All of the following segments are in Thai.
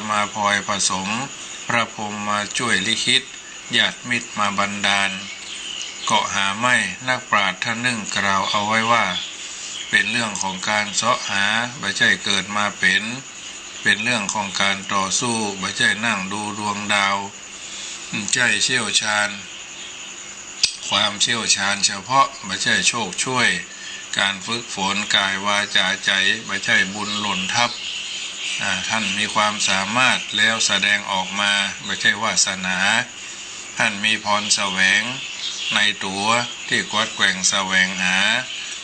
มาพลอยผสมพระพรหมมาช่วยลิขิตญาติมิตรมาบันดาลเกาะหาไม่นักปราชญ์ท่านหนึ่งกล่าวเอาไว้ว่าเป็นเรื่องของการเสาะหาไม่ใช่เกิดมาเป็นเรื่องของการต่อสู้ไม่ใช่นั่งดูดวงดาวใจเชี่ยวชาญความเชี่ยวชาญเฉพาะไม่ใช่โชคช่วยการฝึกฝนกายวาจาใจไม่ใช่บุญหล่นทับท่านมีความสามารถแล้วแสดงออกมาไม่ใช่วาสนาท่านมีพรแสวงในตัวที่กวัดแกว่งแสวงหา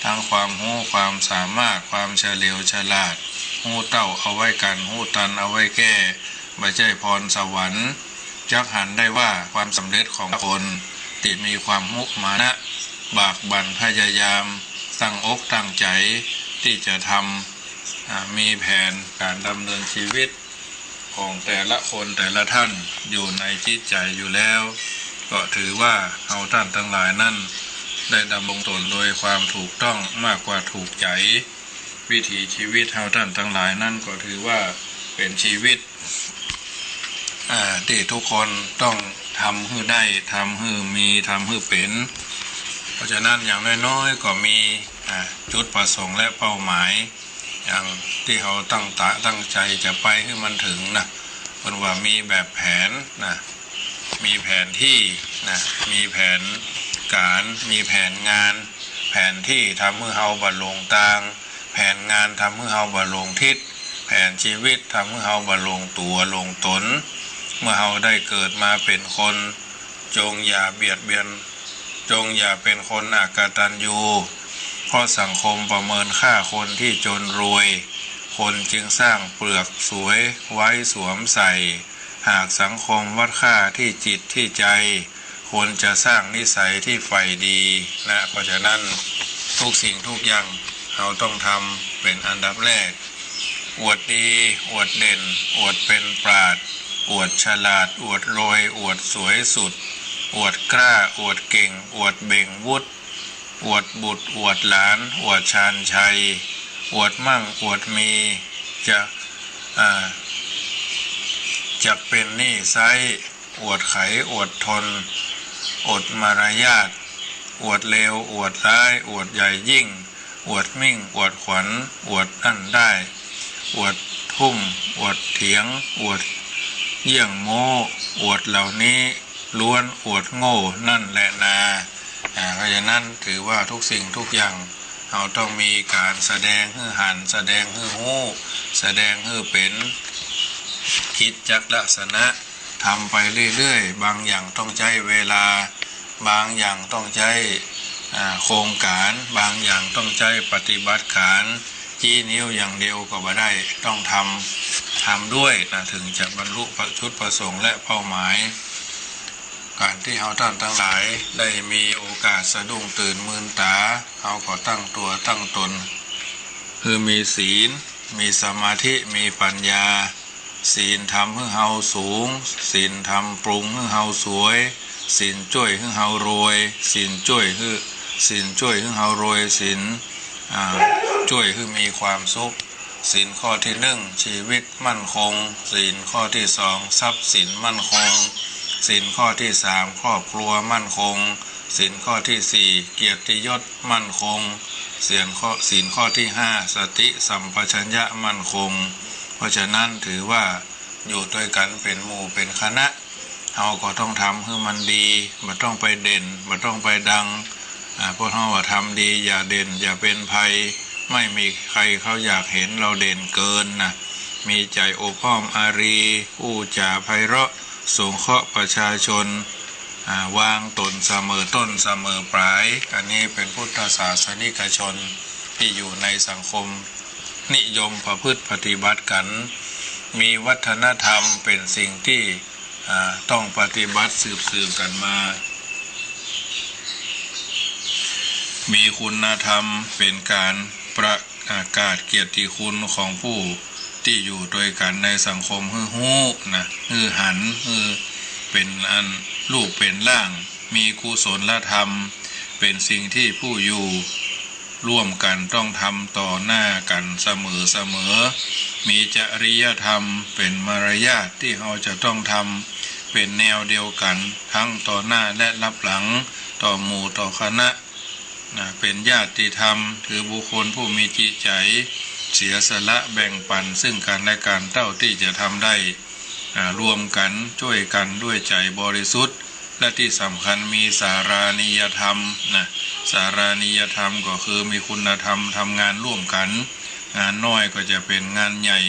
ทั้งความรู้ความสามารถความเฉลียวฉลาดหู้เต้าเอาไว้กันหู้ตันเอาไว้แก้ไม่ใช่พรสวรรค์จักหันได้ว่าความสำเร็จของคนที่มีความมุมานะบากบั่นพยายามตั้งอกตั้งใจที่จะทำมีแผนการดำเนินชีวิตของแต่ละคนแต่ละท่านอยู่ในจิตใจอยู่แล้วก็ถือว่าเอาท่านทั้งหลายนั่นได้ดำรงตนโดยความถูกต้องมากกว่าถูกใจวิถีชีวิตเอาท่านทั้งหลายนั่นก็ถือว่าเป็นชีวิตที่ทุกคนต้องทำให้ได้ทำให้มีทำให้เป็นเพราะฉะนั้นอย่างน้อยๆก็มีจุดประสงค์และเป้าหมายอย่างที่เขาตั้งใจจะไปให้มันถึงนะเพราะว่ามีแบบแผนนะมีแผนที่นะมีแผนการมีแผนงานแผนที่ทำให้เฮาบรรลงตางแผนงานทำให้เฮาบรรลงทิศแผนชีวิตทำให้เฮาบรรลงตัวลงตนเมื่อเฮาได้เกิดมาเป็นคนจงอย่าเบียดเบียนจงอย่าเป็นคนอกตัญญูเพราะสังคมประเมินค่าคนที่จนรวยคนจึงสร้างเปลือกสวยไว้สวมใส่หากสังคมวัดค่าที่จิตที่ใจคนจะสร้างนิสัยที่ใฝ่ดีนะเพราะฉะนั้นทุกสิ่งทุกอย่างเราต้องทำเป็นอันดับแรกอวดดีอวดเด่นอวดเป็นปราชญ์อวดฉลาดอวดรวยอวดสวยสุดอวดกล้าอวดเก่งอวดเบ่งวุฒิอวดบุตรอวดหลานอวดชาญชัยอวดมั่งอวดมีจะเป็นหนี้ไซอวดไขอวดทนอดมารยาทอวดเลวอวดร้ายอวดใหญ่ยิ่งอวดมิ่งอวดขวัญอวดอั้นได้อวดทุ่มอวดเถียงอวดเยี่ยงโม้อวดเหล่านี้ล้วนอวดโง่นั่นแหละนาเพราะฉะนั้นถือว่าทุกสิ่งทุกอย่างเราต้องมีการแสดงให้หันแสดงให้หู้แสดงให้เป็นกิจจักลักษณะทำไปเรื่อยๆบางอย่างต้องใช้เวลาบางอย่างต้องใช้โครงการบางอย่างต้องใช้ปฏิบัติการจี้นิ้วอย่างเดียวก็ไม่ได้ต้องทำด้วยนะถึงจะบรรลุจุดประสงค์และเป้าหมายการที่เราท่านทั้งหลายได้มีโอกาสสะดุ้งตื่นมืนตาเราก็ตั้งตัวตั้งตนคือมีศีลมีสมาธิมีปัญญาศีลทำให้เฮาสูงศีลทำปรุงให้เฮาสวยศีลช่วยให้เฮารวยศีลช่วยให้เฮารวยศีลช่วยให้มีความสุขศีลข้อที่1ชีวิตมั่นคงศีลข้อที่2ทรัพย์สินมั่นคงศีลข้อที่3ครอบครัวมั่นคงศีลข้อที่4เกียรติยศมั่นคงศีลข้อที่5สติสัมปชัญญะมั่นคงเพราะฉะนั้นถือว่าอยู่ด้วยกันเป็นหมู่เป็นคณะเราก็ต้องทำให้มันดีไม่ต้องไปเด่นไม่ต้องไปดังเพราะเราว่าทำดีอย่าเด่นอย่าเป็นภัยไม่มีใครเขาอยากเห็นเราเด่นเกินนะมีใจโอบอ้อมอารีอู้จาไพเราะสงเคราะห์ประชาชนวางตนเสมอต้นเสมอปลายอันนี้เป็นพุทธศาสนิกชนที่อยู่ในสังคมนิยมประพฤติปฏิบัติกันมีวัฒนธรรมเป็นสิ่งที่ต้องปฏิบัติสืบกันมามีคุณธรรมเป็นการประกาศเกียรติคุณของผู้ที่อยู่ด้วยกันในสังคมฮือฮู้นะฮือหันฮือเป็นอันลูกเป็นร่างมีกุศลธรรมเป็นสิ่งที่ผู้อยู่ ร่วมกันต้องทำต่อหน้ากันเสมอมีจริยธรรมเป็นมารยาทที่เราจะต้องทำเป็นแนวเดียวกันทั้งต่อหน้าและรับหลังต่อหมู่ต่อคณะเป็นญาติธรรมถือบุคคลผู้มีจิตใจเสียสละแบ่งปันซึ่งกันและกันเท่าที่จะทำได้รวมกันช่วยกันด้วยใจบริสุทธิ์และที่สำคัญมีสารานิยธรรมสารานิยธรรมก็คือมีคุณธรรมทำงานร่วมกันงานน้อยก็จะเป็นงานใหญ่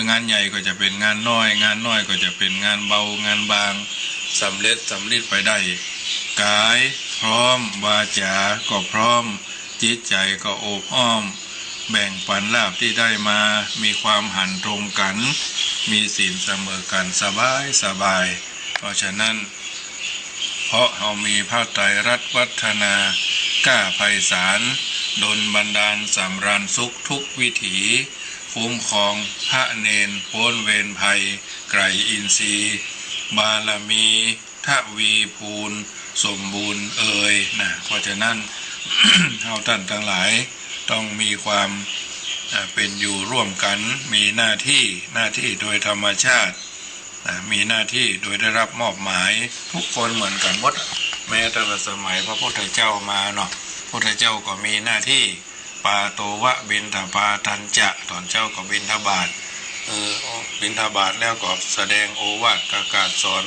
งานใหญ่ก็จะเป็นงานน้อยงานน้อยก็จะเป็นงานเบางานบางสำเร็จไปได้กายพร้อมวาจาก็พร้อมจิตใจก็โอบอ้อมแบ่งปันลาภที่ได้มามีความหันตรงกันมีศีลเสมอกันสบายเพราะฉะนั้นเพราะเรามีพระไตรรัตน์วัฒนากล้าไพศาลดลบันดาลสำราญสุขทุกวิถีคุ้มครองพระเนนพ้นเวรภัยไกรอินทรีย์บารมีทวีภูนสมบูรณ์เพราะฉะนั้น เราท่านทั้งหลายต้องมีความเป็นอยู่ร่วมกันมีหน้าที่โดยธรรมชาติมีหน้าที่โดยได้รับมอบหมายทุกคนเหมือนกันหมดแม้แต่สมัยพระพุทธเจ้ามาเนาะพระพุทธเจ้าก็มีหน้าที่ปาโตวะบิณฑบาตัญจะตอนเจ้าก็บิณฑบาตบิณฑบาตแล้วก็แสดงโอวาทประกาศสอน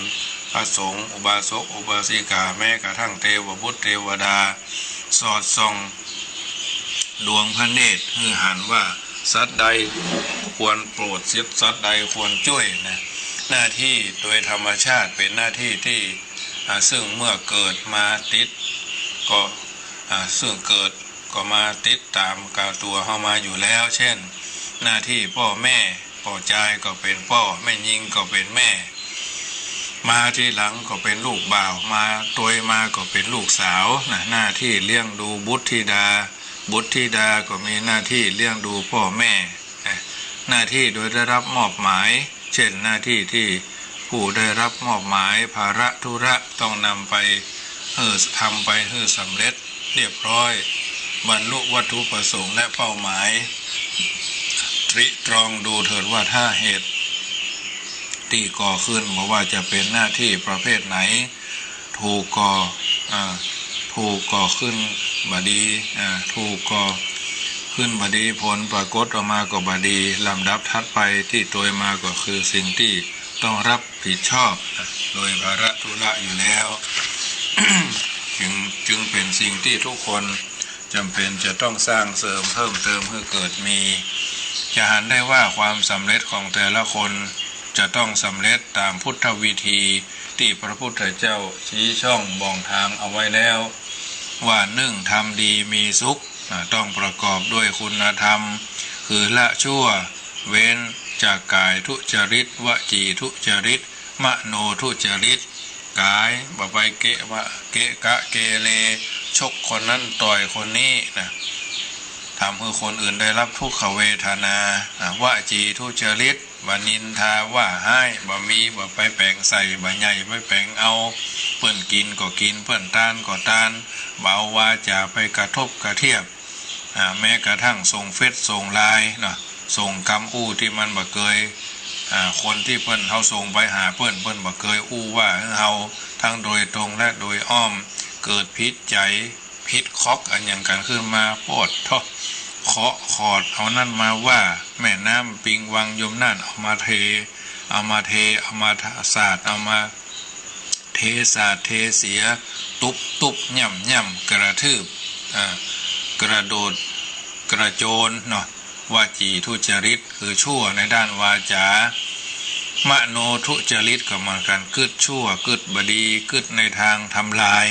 พระสงฆ์อุบาสกอุบาสิกาแม้กระทั่งเทวบุตรเทวดาสอดส่องดวงพระเนตรคือหันว่าสัตว์ใดควรโปรดสัตว์ใดควรช่วยหน้าที่โดยธรรมชาติเป็นหน้าที่ที่ซึ่งเมื่อเกิดมาติดก็ซึ่งเกิดก็มาติดตามกับตัวเข้ามาอยู่แล้วเช่นหน้าที่พ่อแม่พ่อชายก็เป็นพ่อแม่หญิงก็เป็นแม่มาทีหลังก็เป็นลูกบ่าวมาตัวมาก็เป็นลูกสาวหน้าที่เลี้ยงดูบุตรธิดาก็มีหน้าที่เลี้ยงดูพ่อแม่หน้าที่โดยได้รับมอบหมายเช่นหน้าที่ที่ผู้ได้รับมอบหมายภาระธุระต้องนำไปทำไปให้สำเร็จเรียบร้อยบรรลุวัตถุประสงค์และเป้าหมายตริตรองดูเถิดว่าถ้าเหตุที่ก่อขึ้นบอกว่าจะเป็นหน้าที่ประเภทไหนถูกก่อขึ้นบดีถูกก่อขึ้นบดีผลปรากฏออกมาก็บดีลำดับถัดไปที่ตัวมาก็คือสิ่งที่ต้องรับผิดชอบโดยภาระธุระอยู่แล้ว จึงเป็นสิ่งที่ทุกคนจำเป็นจะต้องสร้างเสริมเพิ่มเติมให้เกิดมีจะหันได้ว่าความสำเร็จของแต่ละคนจะต้องสำเร็จตามพุทธวิธีที่พระพุทธเจ้าชี้ช่องบอกทางเอาไว้แล้วว่าทำดีมีสุขต้องประกอบด้วยคุณธรรมคือละชั่วเว้นจากกายทุจริตวจีทุจริตมโนทุจริตกายบ่ไปเกะเกเรชกคนนั้นต่อยคนนี้ทำให้คนอื่นได้รับทุกขเวทนาวจีทุจริตบ่นินทาว่าให้บ่มีบ่ไปแปลงใส่บ่ใหญ่ไม่แปลงเอาเพื่อนกินก็กินเพื่อนต้านก็ต้านเบาวาจาไปกระทบกระเทียบแม้กระทั่งส่งเฟซส่งไลน์ส่งคำอู้ที่มันบ่เคยคนที่เพิ่นเฮาส่งไปหาเพิ่นบ่เคยอู้ว่าเฮาทั้งโดยตรงและโดยอ้อมเกิดพิษใจพิษคอกอันอย่างกันขึ้นมาโพดทอเคาะขอดเอานั่นมาว่าแม่น้ำปิงวังยมนั่นเอามาเทเอามาสาดเอามาเทสาดเทเสียตุบย่ำกระทืบกระโดดกระโจนวจีทุจริตคือชั่วในด้านวาจามโนทุจริตก็เหมือนกันกึดชั่วกึดบดีกึดในทางทำลาย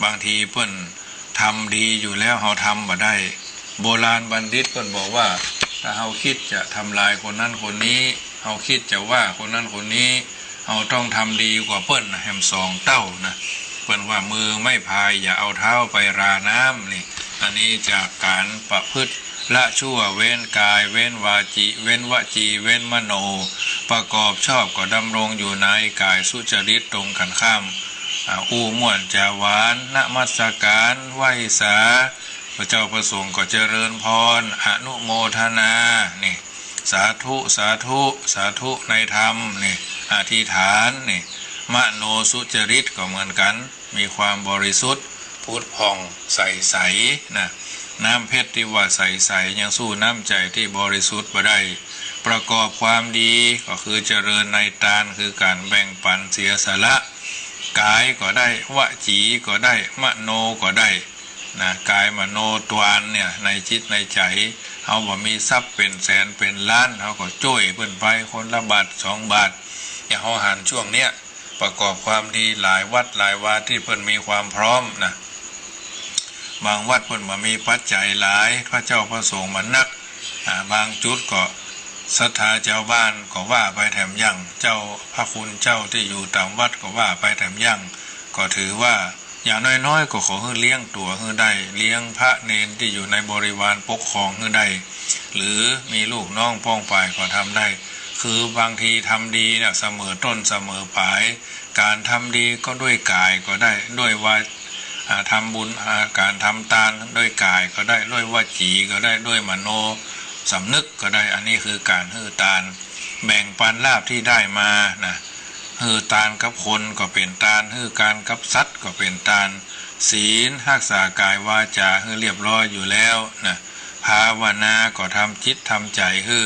บางทีเพิ่นทำดีอยู่แล้วเฮาทำบ่ได้โบราณบัณฑิตเพิ่นบอกว่าถ้าเฮาคิดจะทำลายคนนั้นคนนี้เฮาคิดจะว่าคนนั้นคนนี้เฮาต้องทำดีกว่าเพิ่นแฮมสองเต้าเพิ่นว่ามือไม่พายอย่าเอาเท้าไปราน้ำนี่อันนี้จากการประพฤติละชั่วเว้นกายเว้นวาจีเว้นวจีเว้นมโนประกอบชอบก็ดำรงอยู่ในกายสุจริตตรงกันข้ามม่วนจาหวานนมัสการไหว้สา พระเจ้าประสงค์ก็เจริญพรอนุโมทนานี่สาธุสาธุสาธุในธรรมนี่อธิษฐานนี่มโนสุจริตก็เหมือนกันมีความบริสุทธิ์พุทธผ่องใสนะน้ำเพชรที่ว่าใสยังสู้น้ำใจที่บริสุทธิ์บ่ได้ประกอบความดีก็คือเจริญในทานคือการแบ่งปันเสียสละกายก็ได้วจีก็ได้มโนก็ได้นะกายมโนตวานเนี่ยในจิตในใจเขาบ่มีทรัพย์เป็นแสนเป็นล้านเขาก็ช่วยเพิ่นไปคนละบาท2 บาทอย่างเขาหันช่วงเนี้ยประกอบความดีหลายวัดหลายวาที่เพิ่นมีความพร้อมนะบางวัดเพิ่นบ่มีปัจจัยหลายพระเจ้าพระสงฆ์มันนักบางจุดก็ศรัทธาเจ้าบ้านก็ว่าไปแถมยั่งเจ้าพระคุณเจ้าที่อยู่ตามวัดก็ว่าไปแถมยั่งก็ถือว่าอย่างน้อยๆก็ขอให้เลี้ยงตัวให้ได้เลี้ยงพระเนนที่อยู่ในบริวารปกครองให้ได้หรือมีลูกน้องป้องฝ่ายก็ทำได้คือบางทีทำดีเนี่ยเสมอต้นเสมอปลายการทำดีก็ด้วยกายก็ได้ด้วยวาทำบุญการทำทานด้วยกายก็ได้ด้วยวจีก็ได้ด้วยมโนสำนึกก็ได้อันนี้คือการให้ทานแบ่งปันลาภที่ได้มานะให้ทานกับคนก็เป็นทานให้การกับสัตว์ก็เป็นทานศีลรักษากายวาจาให้เรียบร้อยอยู่แล้วนะภาวนาก็ทำจิตทำใจให้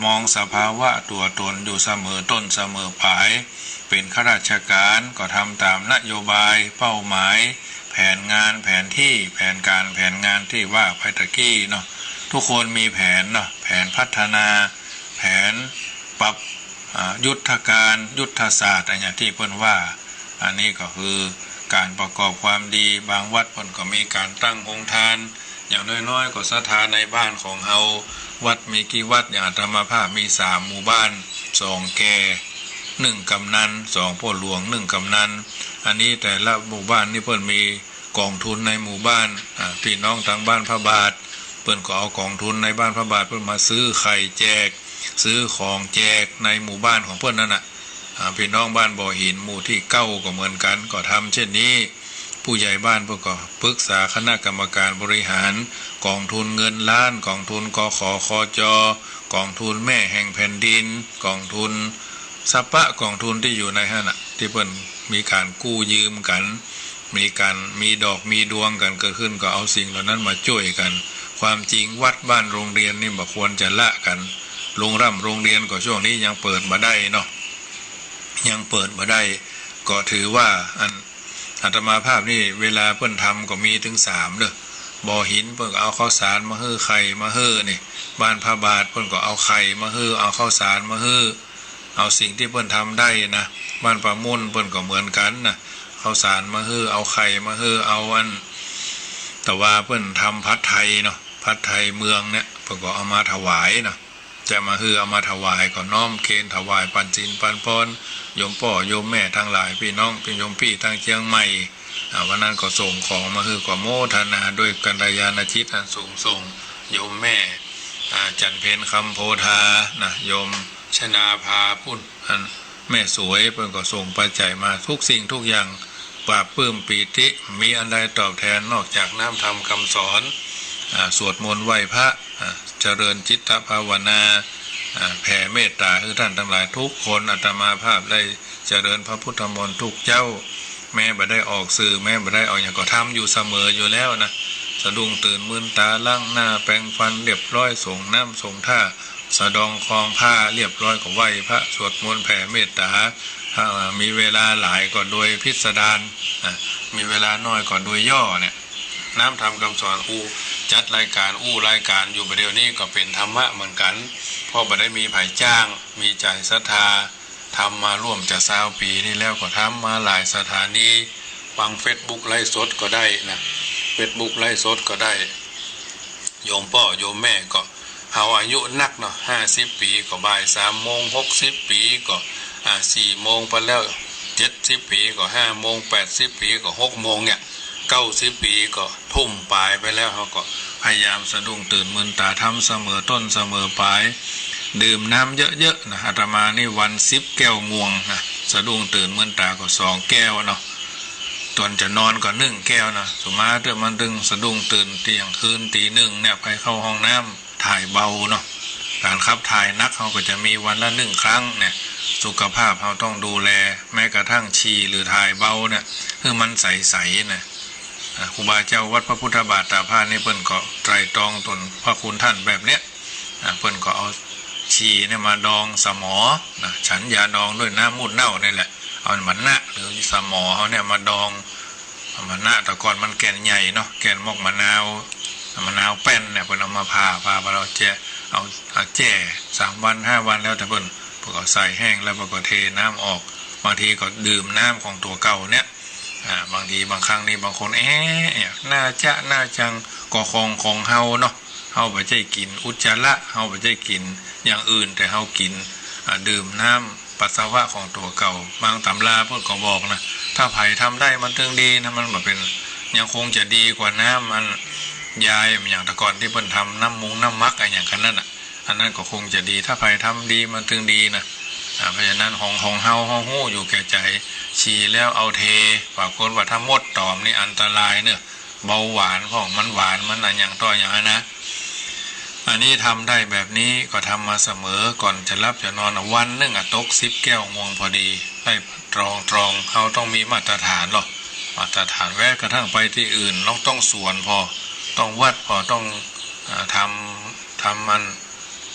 มองสภาวะตัวตนอยู่เสมอต้นเสมอปลายเป็นข้าราชการก็ทำตามนโยบายเป้าหมายแผนงานแผนที่แผนการแผนงานที่ว่าไปตะกี้เนาะทุกคนมีแผนเนาะแผนพัฒนาแผนปรับยุทธการยุทธศาสตร์อะไรอย่างที่เพิ่นว่าอันนี้ก็คือการประกอบความดีบางวัดเพิ่นก็มีการตั้งโรงทานอย่างน้อยๆก็ศรัทธาในบ้านของเฮาวัดมีกี่วัดอย่างอาตมาภาพมี3 หมู่บ้าน2 แก่1 กำนัน2 พ่อหลวง1 กำนันอันนี้แต่ละหมู่บ้านนี่เพิ่นมีกองทุนในหมู่บ้านพี่น้องทางบ้านพระบาทเพิ่นก็เอากองทุนในบ้านพระบาทเพิ่นมาซื้อไข่แจกซื้อของแจกในหมู่บ้านของเพิ่นนั่นน่ะพี่น้องบ้านบ่อหินหมู่ที่9ก็เหมือนกันก็ทำเช่นนี้ผู้ใหญ่บ้านเพิ่นก็ปรึกษาคณะกรรมการบริหารกองทุนเงินล้านกองทุนกขคจกองทุนแม่แห่งแผ่นดินกองทุนสัพพะกองทุนที่อยู่ในนั่นน่ะที่เพิ่นมีการกู้ยืมกันมีดอกมีดวงกันเกิดขึ้นก็เอาสิ่งเหล่านั้นมาช่วยกันความจริงวัดบ้านโรงเรียนนี่บ่ควรจะละกันโรงเรียนก็ช่วงนี้ยังเปิดมาได้เนาะยังเปิดมาได้ก็ถือว่าอาตมาภาพนี่เวลาเพิ่นทำก็มีถึง3เด้อบ่อหินเพิ่นก็เอาข้าวสารมาฮื้อไข่มาฮื้อนี่บ้านพระบาทเพิ่นก็เอาไข่มาฮื้อเอาข้าวสารมาฮื้อเอาสิ่งที่เพิ่นทำได้นะบ้านประมุ่นเพิ่นก็เหมือนกันนะข้าวสารมาฮื้อเอาไข่มาฮื้อเอาแต่ว่าเพิ่นทำผัดไทยเนาะผัดไทยเมืองเนี่ยเพิ่นก็เอามาถวายเนาะจะมาฮื้อเอามาถวายก็น้อมเกณฑ์ถวายปันจินปันพรโยมพ่อโยมแม่ทั้งหลายพี่น้องเป็นโยมพี่ทางเชียงใหม่วันนั้นก็ส่งของมาฮื้อก็โมทนาด้วยกัลยาณจิตอันสูงส่งโยมแม่จันเพญคำโพธานะโยมชนาภาพุ่นแม่สวยเพิ่นก็ส่งปัจจัยมาทุกสิ่งทุกอย่างปราบปลื้มปีติมีอันใดตอบแทนนอกจากน้ำธรรมคำสอนสวดมนต์ไหว้พระเจริญจิตภาวนาแผ่เมตตาให้ท่านทั้งหลายทุกคนอาตมาภาพได้เจริญพระพุทธมนต์ทุกเจ้าแม้บ่ได้ออกสื่อแม้บ่ได้ออกอย่างก็ทำอยู่เสมออยู่แล้วนะสะดุ้งตื่นมึนตาล้างหน้าแปรงฟันเรียบร้อยส่งน้ำส่งท่าสะดองคลองผ้าเรียบร้อยก็ไหว้พระสวดมนต์แผ่เมตตาถ้ามีเวลาหลายก็โดยพิสดารมีเวลาน้อยก็โดยย่อเนี่ยน้ำธรรมคำสอนจัดรายการอยู่ประเดี๋ยวนี้ก็เป็นธรรมะเหมือนกันเพราะบ่ได้มีไผจ้างมีใจศรัทธาทำมาร่วมจะ20 ปีนี่แล้วก็ทำมาหลายสถานีฟัง Facebook ไลฟ์สดก็ได้นะ Facebook ไลฟ์สดก็ได้โยมพ่อโยมแม่ก็เฮาอายุนักเนาะ50 ปีก็บ่าย3 โมง60 ปีก็4 โมงไปแล้ว70 ปีก็5 โมง80 ปีก็6 โมงเนี่ย90 ปีก็ทุ่มปลายไปแล้วเขาก็พยายามสะดุ้งตื่นมึนตาทำเสมอต้นเสมอปลายดื่มน้ำเยอะๆนะอาตมานี่วัน10 แก้วง่วงนะสะดุ้งตื่นมึนตาก็2 แก้วเนาะ ตอนจะนอนก็1 แก้วนะสมมาเดี๋ยวมันดึงสะดุ้งตื่นเตียงคืนตี 1เนี่ยไปเข้าห้องน้ำถ่ายเบาเนาะการขับถ่ายนักเขาก็จะมีวันละ1 ครั้งเนี่ยสุขภาพเขาต้องดูแลแม้กระทั่งฉี่หรือถ่ายเบาเนี่ยคือมันใสๆนะครูบาเจ้าวัดพระพุทธบาทตาพานี่เปิ้นก็ไตรตรองตนพระคุณท่านแบบเนี้ยเปิ้นก็เอาฉี่เนี่ยมาดองสมอนะฉันยาดองด้วยน้ำมูดเน่านี่แหละเอามันนะหรือสมอเขาเนี่ยมาดองมันนะแต่ก่อนมันแก่นใหญ่เนาะแก่นมกมะนาวแป้นเนี่ยเพิ่นเอามาผ่าเราเอาแจ่3 วัน 5 วันแล้วแต่เพิ่นก็ใส่แห้งแล้วก็เทน้ำออกบางทีก็ดื่มน้ำของตัวเก่าเนี่ยบางทีบางครั้งนี่บางคนน่าจังก็ของเฮาเนาะเฮาบ่ใจกินอุจจาระเฮาบ่ใจกินอย่างอื่นแต่เฮากินดื่มน้ำปัสสาวะของตัวเก่าบางตำราเพิ่นก็บอกนะถ้าไผทำได้มันถึงดีนะมันบ่เป็นยังคงจะดีกว่าน้ำมันยายอย่างแต่ก่อนที่เพิ่นทำน้ำมักอะไรอย่างนั้นอันนั้นก็คงจะดีถ้าไผทำดีมันถึงดีนะเพราะฉะนั้นของเฮาฮู้อยู่แก่ใจฉี่แล้วเอาเทปรากฏว่าถ้ามดตอมนี่อันตรายเนอะเบาหวานของมันหวานมันอย่างต่ออย่างนั้นนะอันนี้ทำได้แบบนี้ก็ทำมาเสมอก่อนจะรับจะนอนวันนึงตก10 แก้วง่วงพอดีได้ตรองเขาต้องมีมาตรฐานหรอกมาตรฐานแวะกระทั่งไปที่อื่นต้องสวนพอต้องวัดพอต้องทำมัน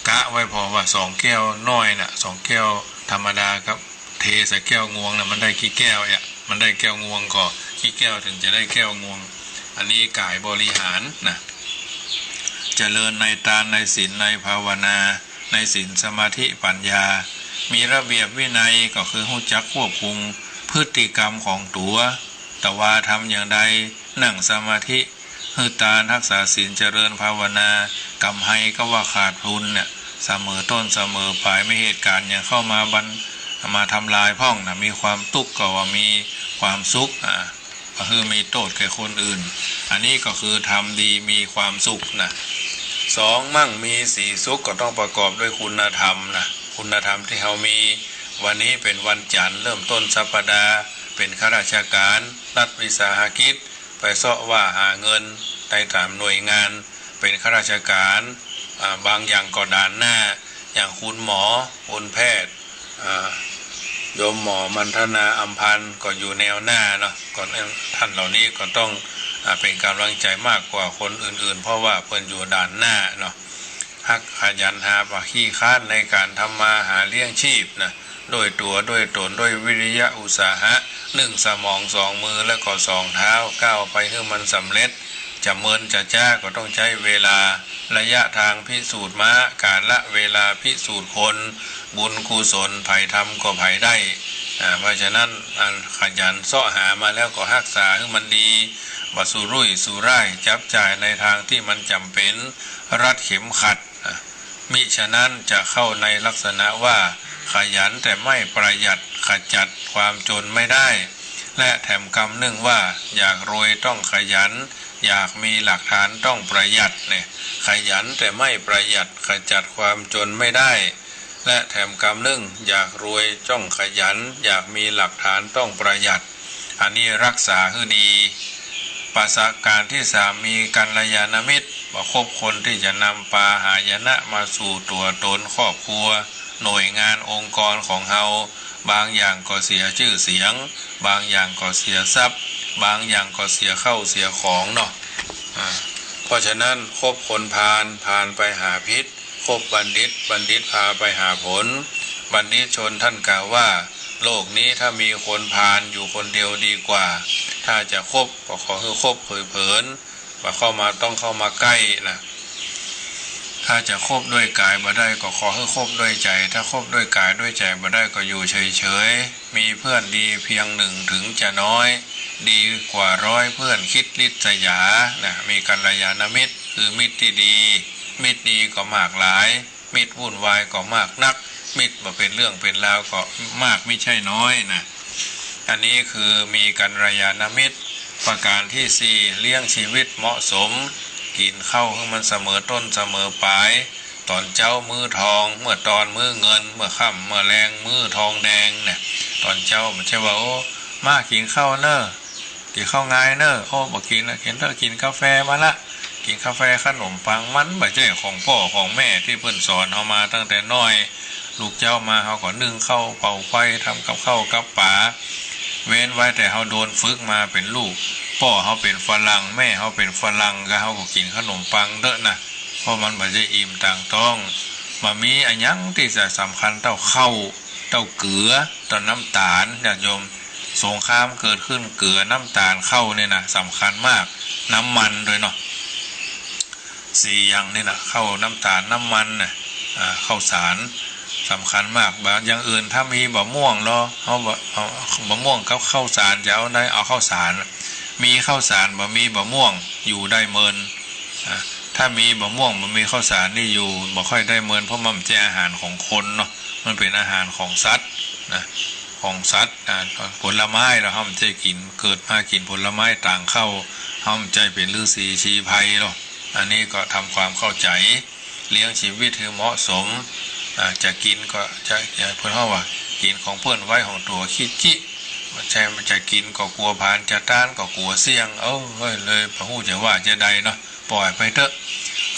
กะไว้พอว่า2 แก้วน้อยน่ะ2 แก้วธรรมดาครับเทใส่แก้วง่วงน่ะมันได้กี่แก้วมันได้แก้วง่วงก็กี่แก้วถึงจะได้แก้วง่วงอันนี้กายบริหารนะเจริญในทานในศีลในภาวนาในศีลสมาธิปัญญามีระเบียบวินัยก็คือรู้จักควบคุมพฤติกรรมของตัวแต่ว่าทำอย่างใดนั่งสมาธิคือทานรักษาศีลเจริญภาวนากำให้ก็ว่าขาดทุนเนี่ยเสมอต้นเสมอปลายไม่เหตุการณ์อย่างเข้ามาทำลายพ่องนะมีความทุกข์ก็ว่ามีความสุขก็คือมีโทษแก่คนอื่นอันนี้ก็คือทำดีมีความสุขนะ2มั่งมีสีสุขก็ต้องประกอบด้วยคุณธรรมนะคุณธรรมที่เรามีวันนี้เป็นวันจันทร์เริ่มต้นสัปดาห์เป็นข้าราชการรัฐวิสาหกิจไปเสาะว่าหาเงินได้ตามหน่วยงานเป็นข้าราชการบางอย่างก็ด่านหน้าอย่างคุณหมอคุณแพทย์โยมหมอมันธนาอัมพันธ์ก็อยู่แนวหน้าเนาะก่อนท่านเหล่านี้ก็ต้องเป็นกำลังใจมากกว่าคนอื่นๆเพราะว่าเพิ่นอยู่ด่านหน้าเนาะฮักขยันหาปะขี้ค้านในการทำมาหาเลี้ยงชีพนะโดยตัวด้วยตนด้วยวิริยะอุตสาหะ1 สมอง 2 มือและก็2 เท้าก้าวไปให้มันสำเร็จจะเมินจะจ้าก็ต้องใช้เวลาระยะทางพิสูจน์ม้าการละเวลาพิสูจน์คนบุญกุศลไผ่ทำก็ไผ่ได้เพราะฉะนั้นขยันเสาะหามาแล้วก็รักษาให้มันดีบ่สุรุ่ยสุร่ายจับจ่ายในทางที่มันจำเป็นรัดเข็มขัดมิฉะนั้นจะเข้าในลักษณะว่าขยันแต่ไม่ประหยัดขจัดความจนไม่ได้และแถมคำหนึ่งว่าอยากรวยต้องขยันอยากมีหลักฐานต้องประหยัดเนี่ยขยันแต่ไม่ประหยัดขจัดความจนไม่ได้และแถมคำหนึ่งอยากรวยต้องขยันอยากมีหลักฐานต้องประหยัดอันนี้รักษาให้ดีประสาการที่3มีกัลยาณมิตรว่าคบคนที่จะนำปาหายนะมาสู่ตัวตนครอบครัวหน่วยงานองค์กรของเฮาบางอย่างก็เสียชื่อเสียงบางอย่างก็เสียทรัพย์บางอย่างก็เสียเข้าเสียของเนาะเพราะฉะนั้นคบคนพาลไปหาพิษคบบัณฑิตพาไปหาผลบัณฑิตชนท่านกล่าวว่าโลกนี้ถ้ามีคนพาลอยู่คนเดียวดีกว่าถ้าจะคบก็ขอให้คบเผยว่าต้องเข้ามาใกล้นะถ้าจะคบด้วยกายบ่ได้ก็ขอให้คบด้วยใจถ้าคบด้วยกายด้วยใจบ่ได้ก็อยู่เฉยๆมีเพื่อนดีเพียง1ถึงจะน้อยดีกว่า100เพื่อนคิดลิษยานะมีกัลยาณมิตรคือมิตรที่ดีมิตรดีก็มากหลายมิตรวุ่นวายก็มากนักมิตรบ่เป็นเรื่องเป็นราวก็มากไม่ใช่น้อยนะอันนี้คือมีกัลยาณมิตรประการที่4เลี้ยงชีวิตเหมาะสมกินข้าวให้มันเสมอต้นเสมอปลายตอนเจ้ามือทองเมื่อตอนมือเงินเมื่อค่ำเมื่อแรงมือทองแดงเนี่ยตอนเจ้าไม่ใช่ว่าโอ้มากินข้าวเนอะ กินข้าวง่ายเนอะโอ้บอกกินนะกินเถอะกินกาแฟมาละกินกาแฟขนมปังมันไม่ใช่ของพ่อของแม่ที่เพิ่นสอนเอามาตั้งแต่น้อยลูกเจ้ามาเขาก็นึ่งข้าวเป่าไฟทำกับข้าวกับป๋าเว้นไว้แต่เขาโดนฝึกมาเป็นลูกพ่อเขาเป็นฝรั่งแม่เขาเป็นฝรั่งก็เขาก็กินขนมปังเด้อนะเพราะมันไม่ใช่อิ่มต่างต้องมามีอันยังที่จะสำคัญเต้าข้าวเต้าเกลือเต้าน้ำตาลญาติโยมสงครามเกิดขึ้นเกลือน้ำตาลข้าวเนี่ยนะสำคัญมากน้ำมันด้วยเนาะสี่อย่างนี่นะข้าวน้ำตาลน้ำมันเนี่ยข้าวสารสำคัญมากแบบอย่างอื่นถ้ามีบะม่วงเนาะเอาบะม่วงกับข้าวสารจะเอาได้เอาข้าวสารมีข้าวสารบะมีบะม่วงอยู่ได้เมินถ้ามีบะม่วงบะมีข้าวสารนี่อยู่บ่ค่อยได้เมินเพราะมันเป็นอาหารของคนเนาะมันเป็นอาหารของสัตว์นะของสัตว์ผลไม้เราห้ามใจกินเกิดมากินผลไม้ต่างเข้าห้ามใจเป็นฤาษีชีภัยเนาะอันนี้ก็ทำความเข้าใจเลี้ยงชีวิตให้เหมาะสมจะกินก็จะเพื่อนเขาว่ากินของเพื่อนไว้ของตัวคิดจิมันใช่มันจะกินก็กลัวผ่านจะต้านก็กลัวเสี่ยงเลยพระหูจะว่าจะใดเนาะปล่อยไปเถอะ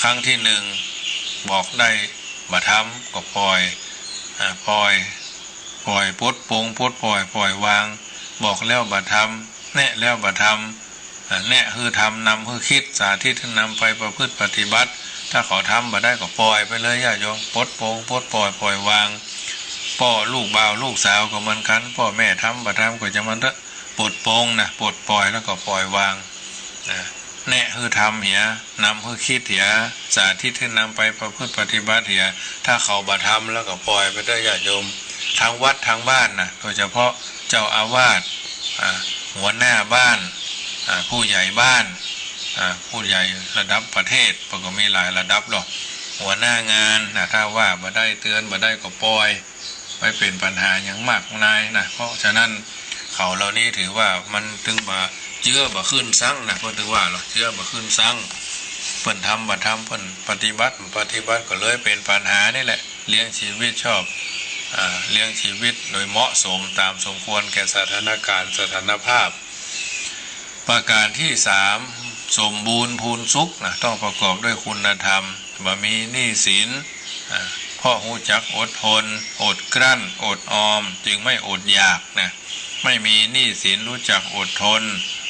ครั้งที่หนึ่งบอกได้บัทำก็ปล่อยปลดปงปลดปล่อยวางบอกแล้วบัทำแน่แล้วบัทำแน่คือทำนำคือคิดสาธิตนำไปประพฤติปฏิบัติถ้าเขาทำมาได้ก็ปล่อยไปเลยญาติโยมปลดปงปล่อยวางพ่อลูกบ่าวลูกสาวก็เหมือนกันพ่อแม่ทำบัทำก็จะมันเถอะปลดปงนะปลดปล่อยแล้วก็ปล่อยวางแน่คือทำเหียนำคือคิดเหียสาธิตนำไปประพฤติปฏิบัติเหียถ้าเขาบัทำแล้วก็ปล่อยไปได้ญาติโยมทางวัดทางบ้านนะโดยเฉพาะเจ้าอาวาสหัวหน้าบ้านผู้ใหญ่บ้านผู้ใหญ่ระดับประเทศก็มีหลายระดับหรอกหัวหน้างานถ้าว่าบ่ได้เตือนบ่ได้ก็ปล่อยไม่เป็นปัญหาอย่างมากมายนะเพราะฉะนั้นเขาเหล่านี้ถือว่ามันถึงบ่เชื่อบ่ขึ้นซังนะเพราะถือว่าเราเชื่อบ่ขึ้นซังเพิ่นทำบ่ทำเพิ่นปฏิบัติก็เลยเป็นปัญหานี่แหละเลี้ยงชีวิตชอบเลี้ยงชีวิตโดยเหมาะสมตามสมควรแก่สถานการณ์สถานภาพประการที่สามสมบูรณ์พูนสุขนะต้องประกอบด้วยคุณธรรมบ่มีหนี้สินเพราะรู้จักอดทนอดกลั้นอดออมจึงไม่อดอยากนะไม่มีหนี้สินรู้จักอดทน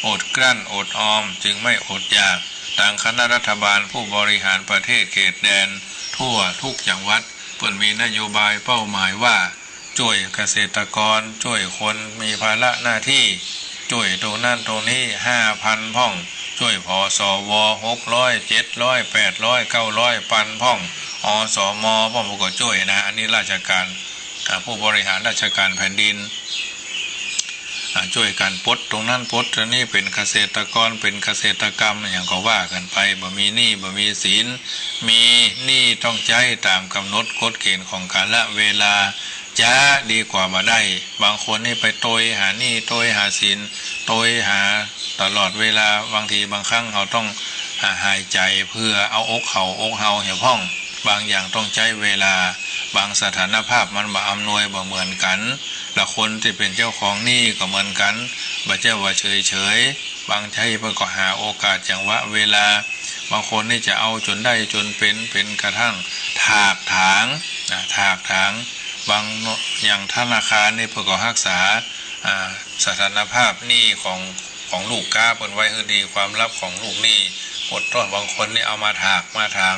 อดกลั้นอดออมจึงไม่อดอยากต่างคณะรัฐบาลผู้บริหารประเทศเขตแดนทั่วทุกจังหวัดเพิ่นมีนโยบายเป้าหมายว่าช่วยเกษตรกรช่วยคนมีภาระหน้าที่ช่วยตรงนั้นตรงนี้ 5,000 พ่องช่วยพสว600 700 800 900ปันพ่องอสมพ่องก็ช่วยนะอันนี้ราชการผู้บริหารราชการแผ่นดินช่วยกันปลดตรงนั้นปลดตรงนี้เป็นเกษตรกรเป็นเกษตรกรรมอย่างก็ว่ากันไปบ่มีหนี้บ่มีสินมีหนี้ต้องใช้ตามกำหนดกฎเกณฑ์ของกาลเวลาจะดีกว่ามาได้บางคนนี่ไปโตยหาหนี้โตยหาสินโตยหาตลอดเวลาบางทีบางครั้งเขาต้องหายใจเพื่อเอาอกเฮาเหี่ยวพ่องบางอย่างต้องใช้เวลาบางสถานภาพมันบ่อำนวยบ่เหมือนกันและคนที่เป็นเจ้าของหนี้ก็เหมือนกันบ่เจ้าว่าเฉยบางใช้เพื่อก็หาโอกาสจังหวะเวลาบางคนนี่จะเอาจนได้จนเป็นกระทั่งถากถางบางอย่างธนาคารนี่เพื่อก็รักษาสถานภาพหนี้ของลูกค้าเปิ้นไว้ให้ดีความลับของลูกหนี้ปลดต้อนบางคนนี่เอามาถากมาทาง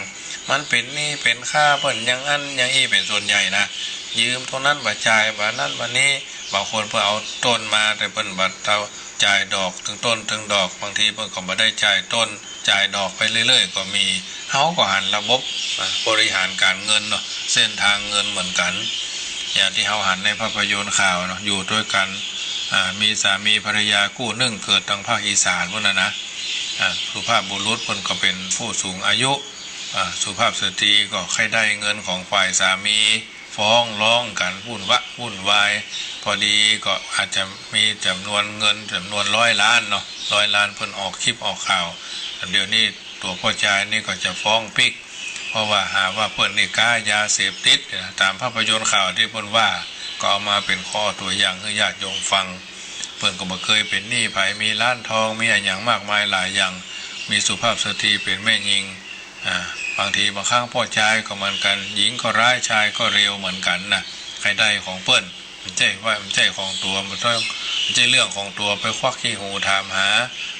มันเป็นหนี้เป็นค่าเปิ้นอย่างนั้นอย่างนี้เป็นส่วนใหญ่นะยืมเท่านั้นบ่จ่ายบ่นั้นบ่นี้บางคนเพื่อเอาต้นมาแต่เปิ้นบ่จ่ายดอกถึงต้นถึงดอกบางทีเปิ้นก็บ่ได้จ่ายต้นจ่ายดอกไปเรื่อยๆก็มีเฮาก็หันระบบบริหารการเงินเนาะเส้นทางเงินเหมือนกันอย่างที่เฮาหันในภาพยนตร์ข่าวเนาะอยู่ด้วยกันมีสามีภรรยาคู่หนึ่งเกิดทางภาคอีสานพุ่นนะสุภาพบุรุษเพิ่นก็เป็นผู้สูงอายุสุภาพสตรีก็ใครได้เงินของฝ่ายสามีฟ้องร้องกันวุ่นวายพอดีก็อาจจะมีจำนวนเงินจำนวน100 ล้านเนาะ100 ล้านเพิ่นออกคลิปออกข่าวเดี๋ยวนี้ตัวพ่อชายนี่ก็จะฟ้องปิกเพราะว่าหาว่าเพิ่นนี่ค้ายาเสพติดตามภาพยนตร์ข่าวที่เพิ่นว่าก็เอามาเป็นข้อตัวอย่างให้ญาติโยมฟัง เพิ่นก็บ่เคยเป็นหนี้ไผมีร้านทองมีอะไรอย่างมากมายหลายอย่างมีสุภาพสตรีเป็นแม่หญิงบางทีบางครั้งพ่อชายก็เหมือนกันหญิงก็ร้ายชายก็เร็วเหมือนกันนะใครได้ของเปิ้นมันใช่ว่ามันใช่ของตัวมันต้องมันใช่เรื่องของตัวไปควักขี้หูถามหา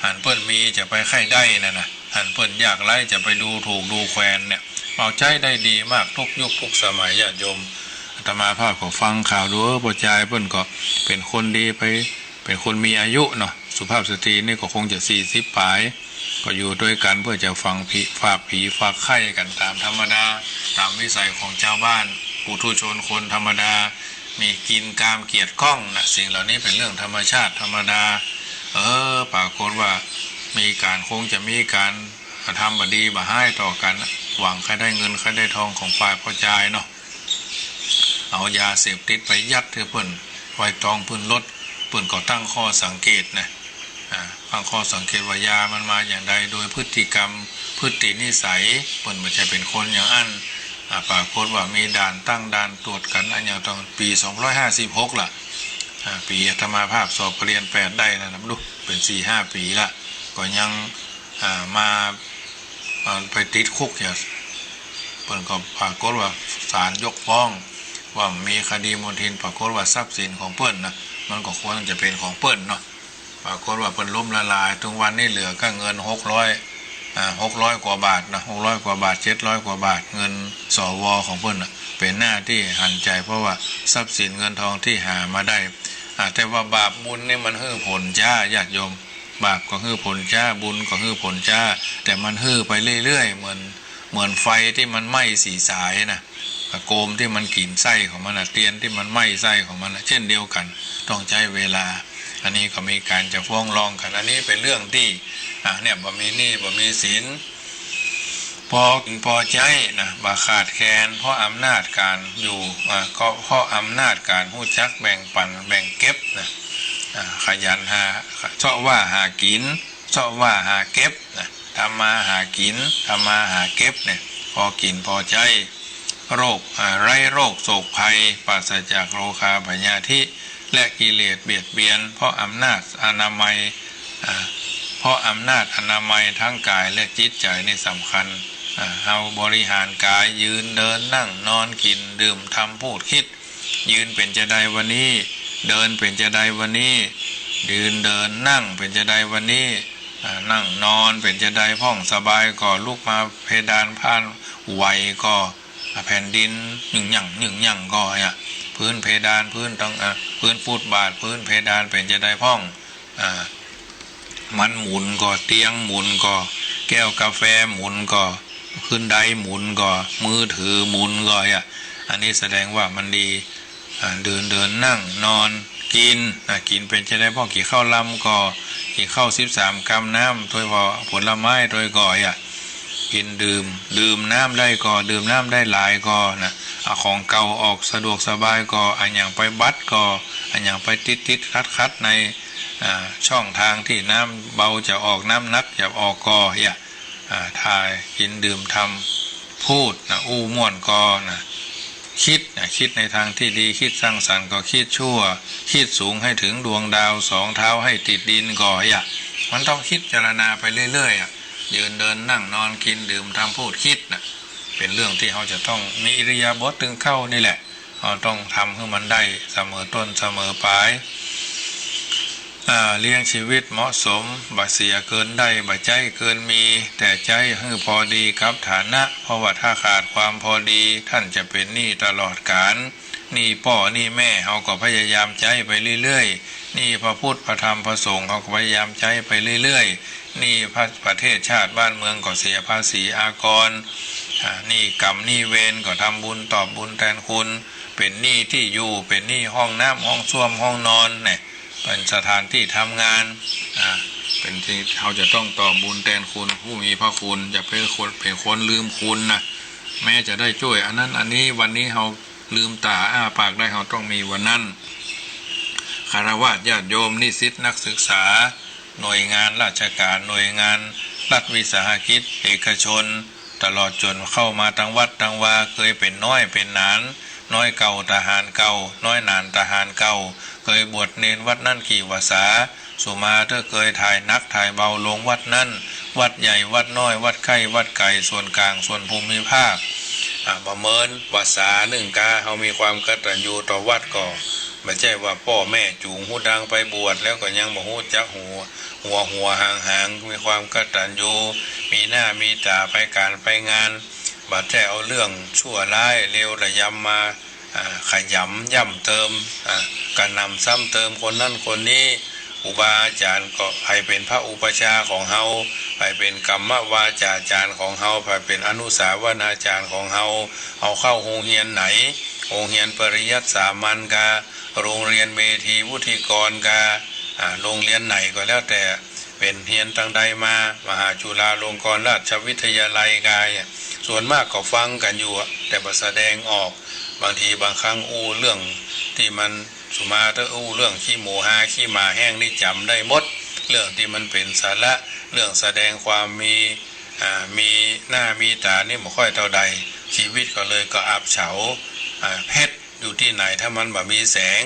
หันเปิ้นมีจะไปใครได้นะหันเปิ้นอยากไล่จะไปดูถูกดูแคลนเนี่ยเอาใจได้ดีมากทุกยุคทุกสมัยญาติโยมอาตมาภาพก็ฟังข่าวดูพ่อชายเปิ้นก็เป็นคนดีไปเป็นคนมีอายุเนาะสุภาพสตรีนี่ก็คงจะ40ปลายก็อยู่ด้วยกันเพื่อจะฟังฝากผีฝากไข่กันตามธรรมดาตามวิสัยของชาวบ้านปุถุชนคนธรรมดามีกินกามเกียรติข้องนะสิ่งเหล่านี้เป็นเรื่องธรรมชาติธรรมดาปรากฏว่ามีการคงจะมีการทำบดีบ่ให้ต่อกันหวังใครได้เงินใครได้ทองของฝ่ายพ่อชายเนาะเอายาเสพติดไปยัดเธอเพิ่นไว้ตองเพิ่นลดเพิ่นก็ตั้งข้อสังเกตนะตั้งข้อสังเกตว่ายามันมาอย่างใดโดยพฤติกรรมพฤตินิสัยเพิ่นไม่ใช่เป็นคนอย่างอันปรากฏว่ามีด่านตั้งด่านตรวจกันอันอย่างตอนปี256ล่ะปีอาตมาภาพสอบเรียน8ได้นะดูเป็น 4-5 ปีละก็ยังมาไปติดคุกอย่างเพิ่นก็ปรากฏว่าศาลยกฟ้องว่ามีคดีมลทินปรากฏว่าทรัพย์สินของเพิ่นนะมันก็ควรจะเป็นของเพิ่นเนาะปรากฏว่าเพิ่นล้มละลายทุกวันนี้เหลือก็เงิน600กว่าบาทนะ600กว่าบาท700กว่าบาทเงินสวของเพิ่นนะเป็นหน้าที่หันใจเพราะว่าทรัพย์สินเงินทองที่หามาได้แต่ว่าบาปบุญนี่มันฮื้อผลจ้าญาติโยมบาปก็ฮื้อผลจ้าบุญก็ฮื้อผลจ้าแต่มันฮื้อไปเรื่อยๆเหมือนไฟที่มันไหม้สีสายนะโกมที่มันกินไส้ของมันเตียนที่มันไหม้ไส้ของมันเช่นเดียวกันต้องใช้เวลาอันนี้ก็มีการจะฟ้องร้องกันอันนี้เป็นเรื่องที่เนี่ยบ่มีหนี้บ่มีสินพอใจนะบ่ขาดแคลนเพราะอำนาจการอยู่ก็เพราะอำนาจการรู้จักแบ่งปันแบ่งเก็บนะขยันหาเชาะว่าหากินเชาะว่าหาเก็บนะทำมาหากินทำมาหาเก็บเนี่ยพอกินพอใจโรคไร้โรคโศกภัยปราศจากโรคาพยาธิและกิเลสเบียดเบียนเพราะอำนาจอนามัยทั้งกายและจิตใจนี่สำคัญเอาบริหารกายยืนเดินนั่งนอนกินดื่มทำพูดคิดยืนเป็นจะได้วันนี้เดินเป็นจะได้วันนี้ยืนเดินนั่งเป็นจะได้วันนี้นั่งนอนเป็นจะได้พ่องสบายก็ลุกมาเพดานผ่านไหวก็แผ่นดินหนึ่งหยั่งก็พื้นเพดานพื้นต้องพื้นฟุตบาทพื้นเพดานเป็นจะได้พ่องมันหมุนก็เตียงหมุนก็แก้วกาแฟหมุนก็ขึ้นไดหมุนก็มือถือหมุนก็อันนี้แสดงว่ามันดีเดินนั่งนอนกินเป็นจะได้พ่องกี่ข้าวลำก็กี่ข้าว13 กรัมน้ำถ้วยพอผลไม้ถ้วยก่อยกินดื่มน้ำได้ก็ดื่มน้ำได้หลายก็นะเอาของเก่าออกสะดวกสบายก็อันอย่างไปบัดก็อันอย่างไปติดคัดในช่องทางที่น้ำเบาจะออกน้ำนักจะออกก็ทายกินดื่มทำพูดอู้ม่วนก็คิดในทางที่ดีคิดสร้างสรรค์ก็คิดชั่วคิดสูงให้ถึงดวงดาว2 เท้าให้ติดดินก็มันต้องคิดเจรณาไปเรื่อยๆยืนเดินนั่งนอนกินดื่มทำพูดคิดเป็นเรื่องที่เราจะต้องมีอิริยาบถถึงเข้านี่แหละเราต้องทำให้มันได้เสมอต้นเสมอปลายเลี้ยงชีวิตเหมาะสมบ่เสียเกินได้บ่ใจเกินมีแต่ใจให้พอดีกับฐานะเพราะว่าถ้าขาดความพอดีท่านจะเป็นหนี้ตลอดกาลหนี้พ่อหนี้แม่เขาก็พยายามใจไปเรื่อยๆหนี้พระพุทธพระธรรมพระสงฆ์เขาก็พยายามใจไปเรื่อยๆหนี้ประเทศชาติบ้านเมืองก็เสียภาษีอากรหนี้กรรมหนี้เวรก็ทำบุญตอบบุญแทนคุณเป็นหนี้ที่อยู่เป็นหนี้ห้องน้ำห้องส้วมห้องนอนเนี่ยเป็นสถานที่ทำงานเป็นที่เขาจะต้องตอบบุญแทนคุณผู้มีพระคุณจะเป็นคนลืมคุณนะแม้จะได้ช่วยอันนั้นอันนี้วันนี้เขาลืมตาปากได้เขาต้องมีวันนั้นคฤหัสถ์ญาติโยมนิสิตนักศึกษาหน่วยงานราชการหน่วยงานรัฐวิสาหกิจเอกชนตลอดจนเข้ามาทางวัดทางวาเคยเป็นน้อยเป็นหนานน้อยเก่าทหารเก่าน้อยหนานทหารเก่า เคยบวชเนนวัดนั่นกี่วาษาสุมาเธอเคยถ่ายนักถ่ายเบาลงวัดนั่นวัดใหญ่วัดน้อยวัดไข่วัดไก่ส่วนกลางส่วนภูมิภาคประเมินภาษาหนึ่งกาเขามีความกตัญญูต่อวัดก็ไม่ใช่ว่าพ่อแม่จูงหูดังไปบวชแล้วก็ยังบ่ฮู้จักหัวห่างมีความกตัญญูมีหน้ามีตาไปการไปงานบัดแท้เอาเรื่องชั่วร้ายเลวระยำมาขยำย่ำเติมการนำซ้ำเติมคนนั่นคนนี้อุบาอาจารย์ก็ให้เป็นพระอุปชาของเฮาให้เป็นกรรมวาจาจารย์ของเฮาให้เป็นอนุสาวนาจารย์ของเฮาเอาเข้าโรงเรียนไหนโรงเรียนปริยัติสามัญกาโรงเรียนเมธีวุฒิกรกาโรงเรียนไหนก็แล้วแต่เป็นเรียนตั้งใดมามหาจุฬาลงกรณราชวิทยาลัยกายส่วนมากก็ฟังกันอยู่แต่บ่แสดงออกบางทีบางครั้งเรื่องที่มันสุมาเตอร์เรื่องขี้หมูหาขี้หมาแห้งนี่จำได้หมดเรื่องที่มันเป็นสาระเรื่องแสดงความมีหน้ามีตานี่ไม่ค่อยเท่าใดชีวิตก็เลยก็อับเฉาเพชรอยู่ที่ไหนถ้ามันบ่มีแสง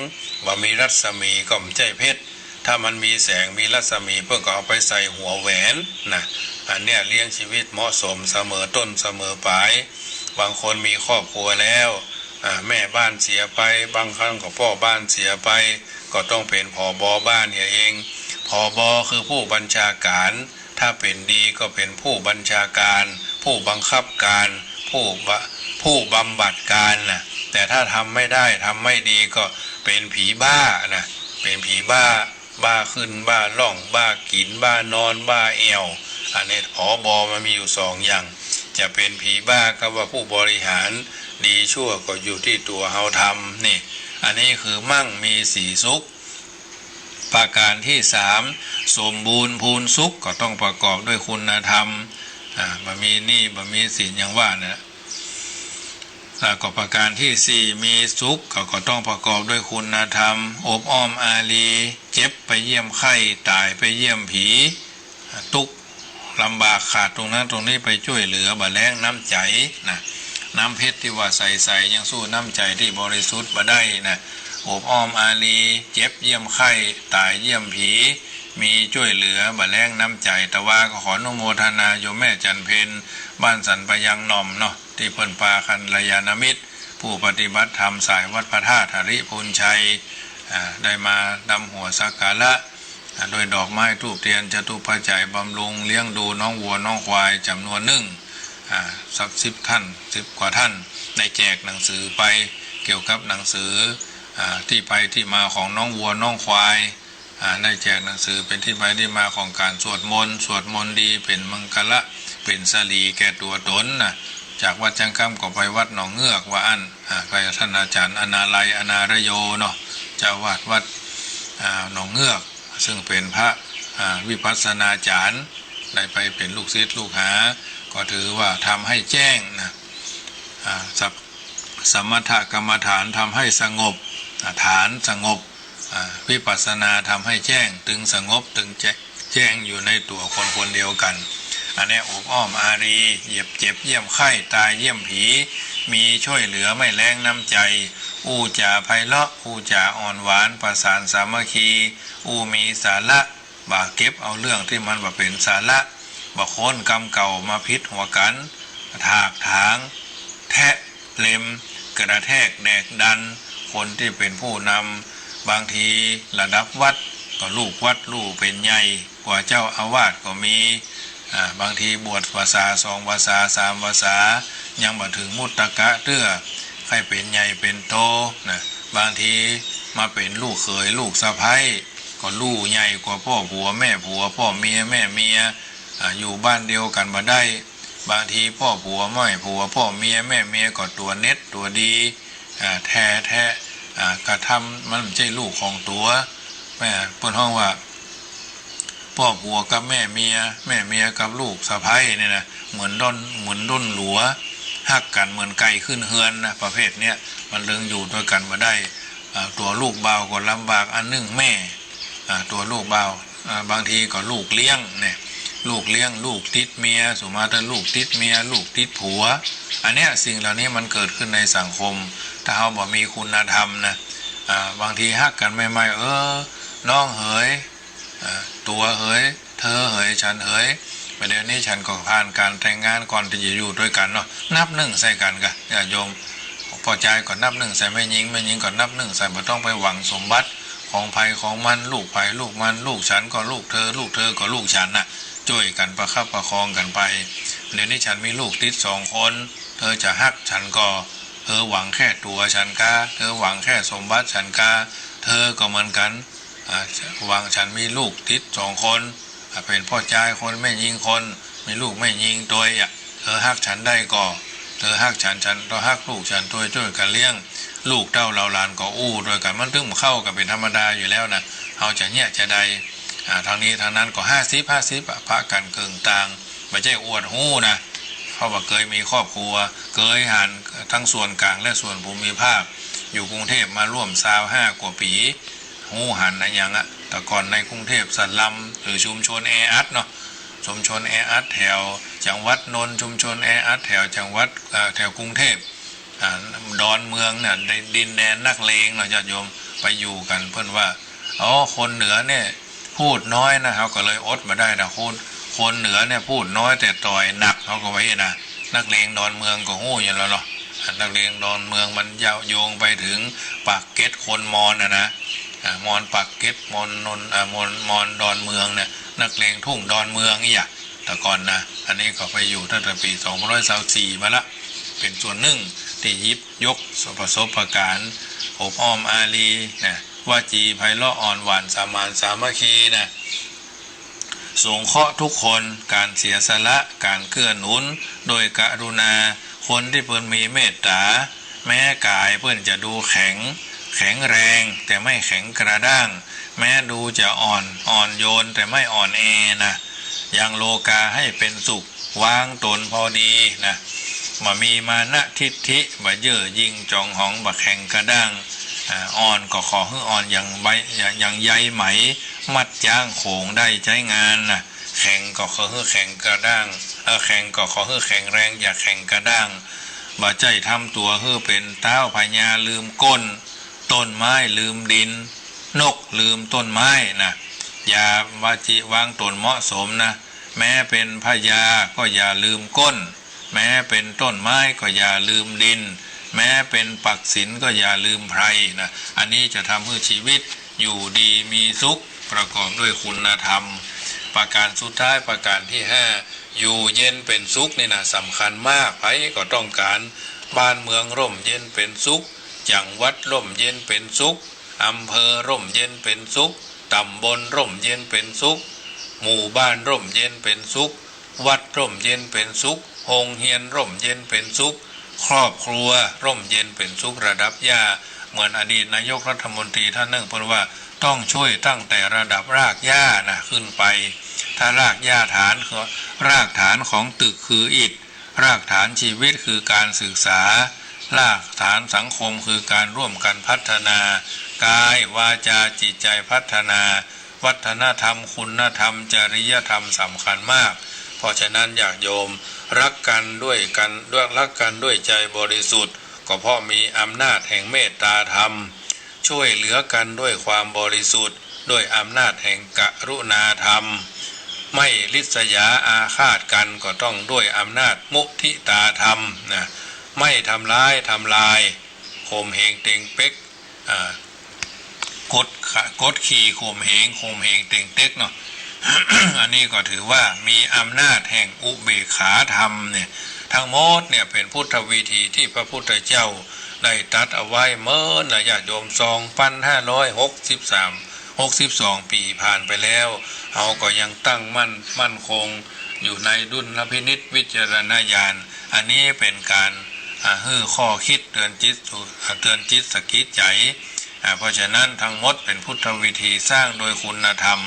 บ่มีรัศมีก็ไม่ใช่เพชรถ้ามันมีแสงมีรัศมีเพื่อก็เอาไปใส่หัวแหวนนะอันเนี้ยเลี้ยงชีวิตเหมาะสมเสมอต้นเสมอปลายบางคนมีครอบครัวแล้วแม่บ้านเสียไปบางครั้งก็พ่อบ้านเสียไปก็ต้องเป็นผบ.บ้านเนี่ยเองผบ.คือผู้บัญชาการถ้าเป็นดีก็เป็นผู้บัญชาการผู้บังคับการผู้บำบัดการนะแต่ถ้าทำไม่ได้ทำไม่ดีก็เป็นผีบ้านะเป็นผีบ้าขึ้นบ้าล่องบ้ากินบ้านอนบ้าแอวอันนี้ผบ.มันมีอยู่สองอย่างจะเป็นผีบ้าก็ว่าผู้บริหารดีชั่วก็อยู่ที่ตัวเฮาทำนี่อันนี้คือมั่งมีสีสุขประการที่สามสมบูรณ์พูนสุขก็ต้องประกอบด้วยคุณธรรมบ่มีนี่บ่มีศีลอย่างว่านะก็ประการที่สี่มีสุขก็ต้องประกอบด้วยคุณธรรมอบอ้อมอารีเจ็บไปเยี่ยมไข้ตายไปเยี่ยมผีทุกข์ลำบากขาดตรงนั้นตรงนี้ไปช่วยเหลือบ่แลงน้ำใจนะน้ำเพชรที่ว่าใสยังสู้น้ำใจที่บริสุทธิ์บ่ได้นะอบอ้อมอารีเจ็บเยี่ยมไข้ตายเยี่ยมผีมีช่วยเหลือบ่แลงน้ำใจแต่ว่าก็ขออนุโมทนาโยมแม่จันเพญบ้านสันปยังหน่อมเนาะที่เพิ่นปาคันยาณมิตรผู้ปฏิบัติธรรมสายวัดพระธาตุหริพูนชัยได้มานำหัวสักการะโดยดอกไม้ธูปเทียนจตุปัจจัยบำรุงเลี้ยงดูน้องวัวน้องควายจำนวนสัก10 ท่าน10 กว่าท่านได้แจกหนังสือไปเกี่ยวกับหนังสือที่ไปที่มาของน้องวัวน้องควายได้แจกหนังสือเป็นที่ไปที่มาของการสวดมนต์ดีเป็นมังคละเป็นสลีแก่ตัวตนนะจากวัดจังคำก็ไปวัดหนองเงือกว่าไปท่านอาจารย์อนาลัยอนารโยเนาะเจ้าวาดวัดหนองเงือกซึ่งเป็นพระวิปัสสนาจารย์ได้ไปเป็นลูกศิษย์ลูกหาก็ถือว่าทำให้แจ้งนะสมถกรรมฐานทำให้สงบฐานสงบวิปัสสนาทำให้แจ้งตึงสงบตึงแจ้งอยู่ในตัวคนเดียวกันอันนี้อบอ้อมอารีเหยียบเจ็บเยี่ยมไข้ตายเยี่ยมผีมีช่วยเหลือไม่แรงน้ำใจจาไพเราะจาอ่อนหวานประสานสามัคคีมีสาระบ่เก็บเอาเรื่องที่มันบ่เป็นสาระบ่โค่นกรรมเก่ามาพิษหัวกันถากถางแทะเล็มกระแทกแดกดันคนที่เป็นผู้นำบางทีระดับวัดก็ลูกวัดลูกเป็นใหญ่กว่าเจ้าอาวาสก็มีบางทีบวชภาษา2 ภาษา3 ภาษายังบ่ถึงมุตตะเตื้อให้เป็นใหญ่เป็นโตนะบางทีมาเป็นลูกเขยลูกสะใภ้ก็ลูกใหญ่กว่าพ่อผัวแม่ผัวพ่อเมียแม่เมียอยู่บ้านเดียวกันบ่ได้บางทีพ่อผัวแม่ผัวพ่อเมียแม่เมียก็ตัวเน็ตตัวดีแท้กระทำมันไม่ใช่ลูกของตัวแม่เพิ่นฮ้องว่าพ่อผัวกับแม่เมียกับลูกสะใภ้เนี่ยนะเหมือนด้นหลัวฮักกันเหมือนไก่ขึ้นเฮือนนะประเภทเนี้ยมันเลิงอยู่ด้วยกันมาได้ตัวลูกเบาก็ลำบากอันนึงแม่ตัวลูกเบาบางทีก็ลูกเลี้ยงเนี่ยลูกเลี้ยงลูกติดเมียสมมาถ้าลูกติดเมียลูกติดผัวอันเนี้ยสิ่งเหล่านี้มันเกิดขึ้นในสังคมถ้าเราบ่มีคุณธรรมนะ บางทีฮักกันใหม่ๆน้องเหยตัวเหยเธอเหยฉันเหยประเดี๋ยวนี้ฉันก็ผ่านการแต่งงานก่อนที่จะอยู่ด้วยกันเนาะนับหนึ่งใส่กันกันญาติโยมพอใจก่อนนับหนึ่งใส่ไม่ยิงก่อนนับหนึ่งใส่ไม่ต้องไปหวังสมบัติของภัยของมันลูกภัยลูกมันลูกฉันก็ลูกเธอก็ลูกฉันน่ะช่วยกันประคับประคองกันไปเดี๋ยวนี้ฉันมีลูกติด2 คนเธอจะฮักฉันก็เธอหวังแค่ตัวฉันกาเธอหวังแค่สมบัติฉันกาเธอก็เหมือนกันหวังฉันมีลูกติด2 คนเป็นพ่อชายคนแม่ยิงคนมีลูกแม่ยิงตัวเธอฮักฉันได้ก็เธอฮักฉันต้องฮักลูกฉันตัวช่วยกันเลี้ยงลูกเต้าเราหลานก็อู้โดยกันมันถึงเข้ากันเป็นธรรมดาอยู่แล้วนะเอาจะเนี่ยจะใดทางนี้ทางนั้นก็50พระกันเกิงต่างไม่ใช่อวดหู้นะเพราะว่าเคยมีครอบครัวเคยหันทั้งส่วนกลางและส่วนภูมิภาคอยู่กรุงเทพมาร่วม25 กว่าปีหู้หันนะอย่างแต่ก่อนในกรุงเทพสัตว์ลำหรือชุมชนแออัดเนาะชุมชนแออัดแถวจังหวัดนนท์ชุมชนแออัดแถวจังหวัดแถวกรุงเทพดอนเมืองเนี่ยดินแดนนักเลงเราญาติโยมไปอยู่กันเพื่อนว่าคนเหนือเนี่ยพูดน้อยนะเขาก็เลยอดมาได้นะคนเหนือเนี่ยพูดน้อยแต่ต่อยหนักเขาก็ไว้นะนักเลงดอนเมืองก็หู้อย่างแล้วเนาะนักเลงดอนเมืองมันยาวโยงไปถึงปากเก็ตคนมอญนะมอญปากเก็ตมอญนนมอญดอนเมืองเนี่ยนักเลงทุ่งดอนเมืองนี่แต่ก่อนนะอันนี้ก็ไปอยู่ตั้งแต่ปี2524มาละเป็นส่วนหนึ่งที่ยิบยกประสบการณ์อบอ้อมอารีนะว่าจีไพเราะอ่อนหวานสามานสามัคคีนะสงเคราะห์ทุกคนการเสียสละการเกื้อหนุนโดยกรุณาคนที่เพิ่นมีเมตตาแม้กายเพิ่นจะดูแข็งแรงแต่ไม่แข็งกระด้างแม้ดูจะอ่อนโยนแต่ไม่อ่อนแอนะยังโลกาให้เป็นสุขวางตนพอดีนะมามีมานะทิฏฐิบ่เย่อยิ่งจองหองบ่แข็งกระด้างอ่อนก็ขอให้อ่อนอย่างใยไหมมัดย่างโขงได้ใช้งานนะแข็งก็ขอให้แข็งกระด้างแข็งก็ขอให้แข็งแรงอย่าแข็งกระด้างบ่ใจทำตัวให้เป็นเต้าพญาลืมก้นต้นไม้ลืมดินนกลืมต้นไม้นะอย่าวาจิวางตนเหมาะสมนะแม้เป็นพญาก็อย่าลืมก้นแม้เป็นต้นไม้ก็อย่าลืมดินแม้เป็นปักศิลก็อย่าลืมไพรนะอันนี้จะทำให้ชีวิตอยู่ดีมีสุขประกอบด้วยคุณธรรมประการสุดท้ายประการที่5อยู่เย็นเป็นสุขนี่นะสำคัญมากไผก็ต้องการบ้านเมืองร่มเย็นเป็นสุขจังหวัดร่มเย็นเป็นสุขอำเภอร่มเย็นเป็นสุขตำบลร่มเย็นเป็นสุขหมู่บ้านร่มเย็นเป็นสุขวัดร่มเย็นเป็นสุขโรงเรียนร่มเย็นเป็นสุขครอบครัวร่มเย็นเป็นสุขระดับย่าเหมือนอดีตนายกรัฐมนตรีท่านนึงพูดว่าต้องช่วยตั้งแต่ระดับรากหญ้านะขึ้นไปถ้ารากหญ้าฐานคือรากฐานของตึกคืออิฐรากฐานชีวิตคือการศึกษารากฐานสังคมคือการร่วมกันพัฒนากายวาจาจิตใจพัฒนาวัฒนธรรมคุณธรรมจริยธรรมสำคัญมากเพราะฉะนั้นอยากโยมรักกันด้วยใจบริสุทธิ์ก็เพราะมีอำนาจแห่งเมตตาธรรมช่วยเหลือกันด้วยความบริสุทธิ์ด้วยอำนาจแห่งกรุณาธรรมไม่ริษยาอาฆาตกันก็ต้องด้วยอำนาจมุทิตาธรรมนะไม่ทำร้ายทำลายข่มเหงเต็งเป๊กกดขี่ข่มเหงเต็งเต็กเนาะ อันนี้ก็ถือว่ามีอำนาจแห่งอุเบกขาธรรมเนี่ยทั้งหมดเนี่ยเป็นพุทธวิธีที่พระพุทธเจ้าได้ตรัสเอาไว้เมื่อญาติโยม2562 ปีผ่านไปแล้วเราก็ยังตั้งมั่นคงอยู่ในดุลพินิจวิจารณญาณอันนี้เป็นการข้อคิดเตือนจิตสกิดใจเพราะฉะนั้นทั้งหมดเป็นพุทธวิธีสร้างโดยคุณธรรม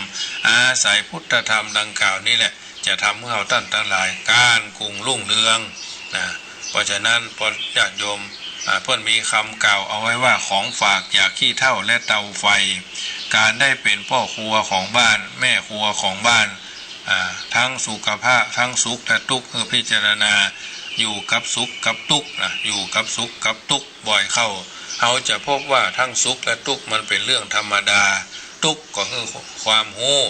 อาศัยพุทธธรรมดังกล่าวนี้แหละจะทำให้เราทั้งหลายการกุ่งรุ่งเรืองนะเพราะฉะนั้นพอญาติโยมเพื่อนมีคำกล่าวเอาไว้ว่าของฝากจากขี้เถ้าและเตาไฟการได้เป็นพ่อครัวของบ้านแม่ครัวของบ้านทั้งสุขภาพทั้งสุขและทุกข์คือพิจารณาอยู่กับสุขกับทุกข์นะอยู่กับสุขกับทุกข์บ่อยเข้า เราจะพบว่าทั้งสุขและทุกข์มันเป็นเรื่องธรรมดาทุกข์ก็คือความรู้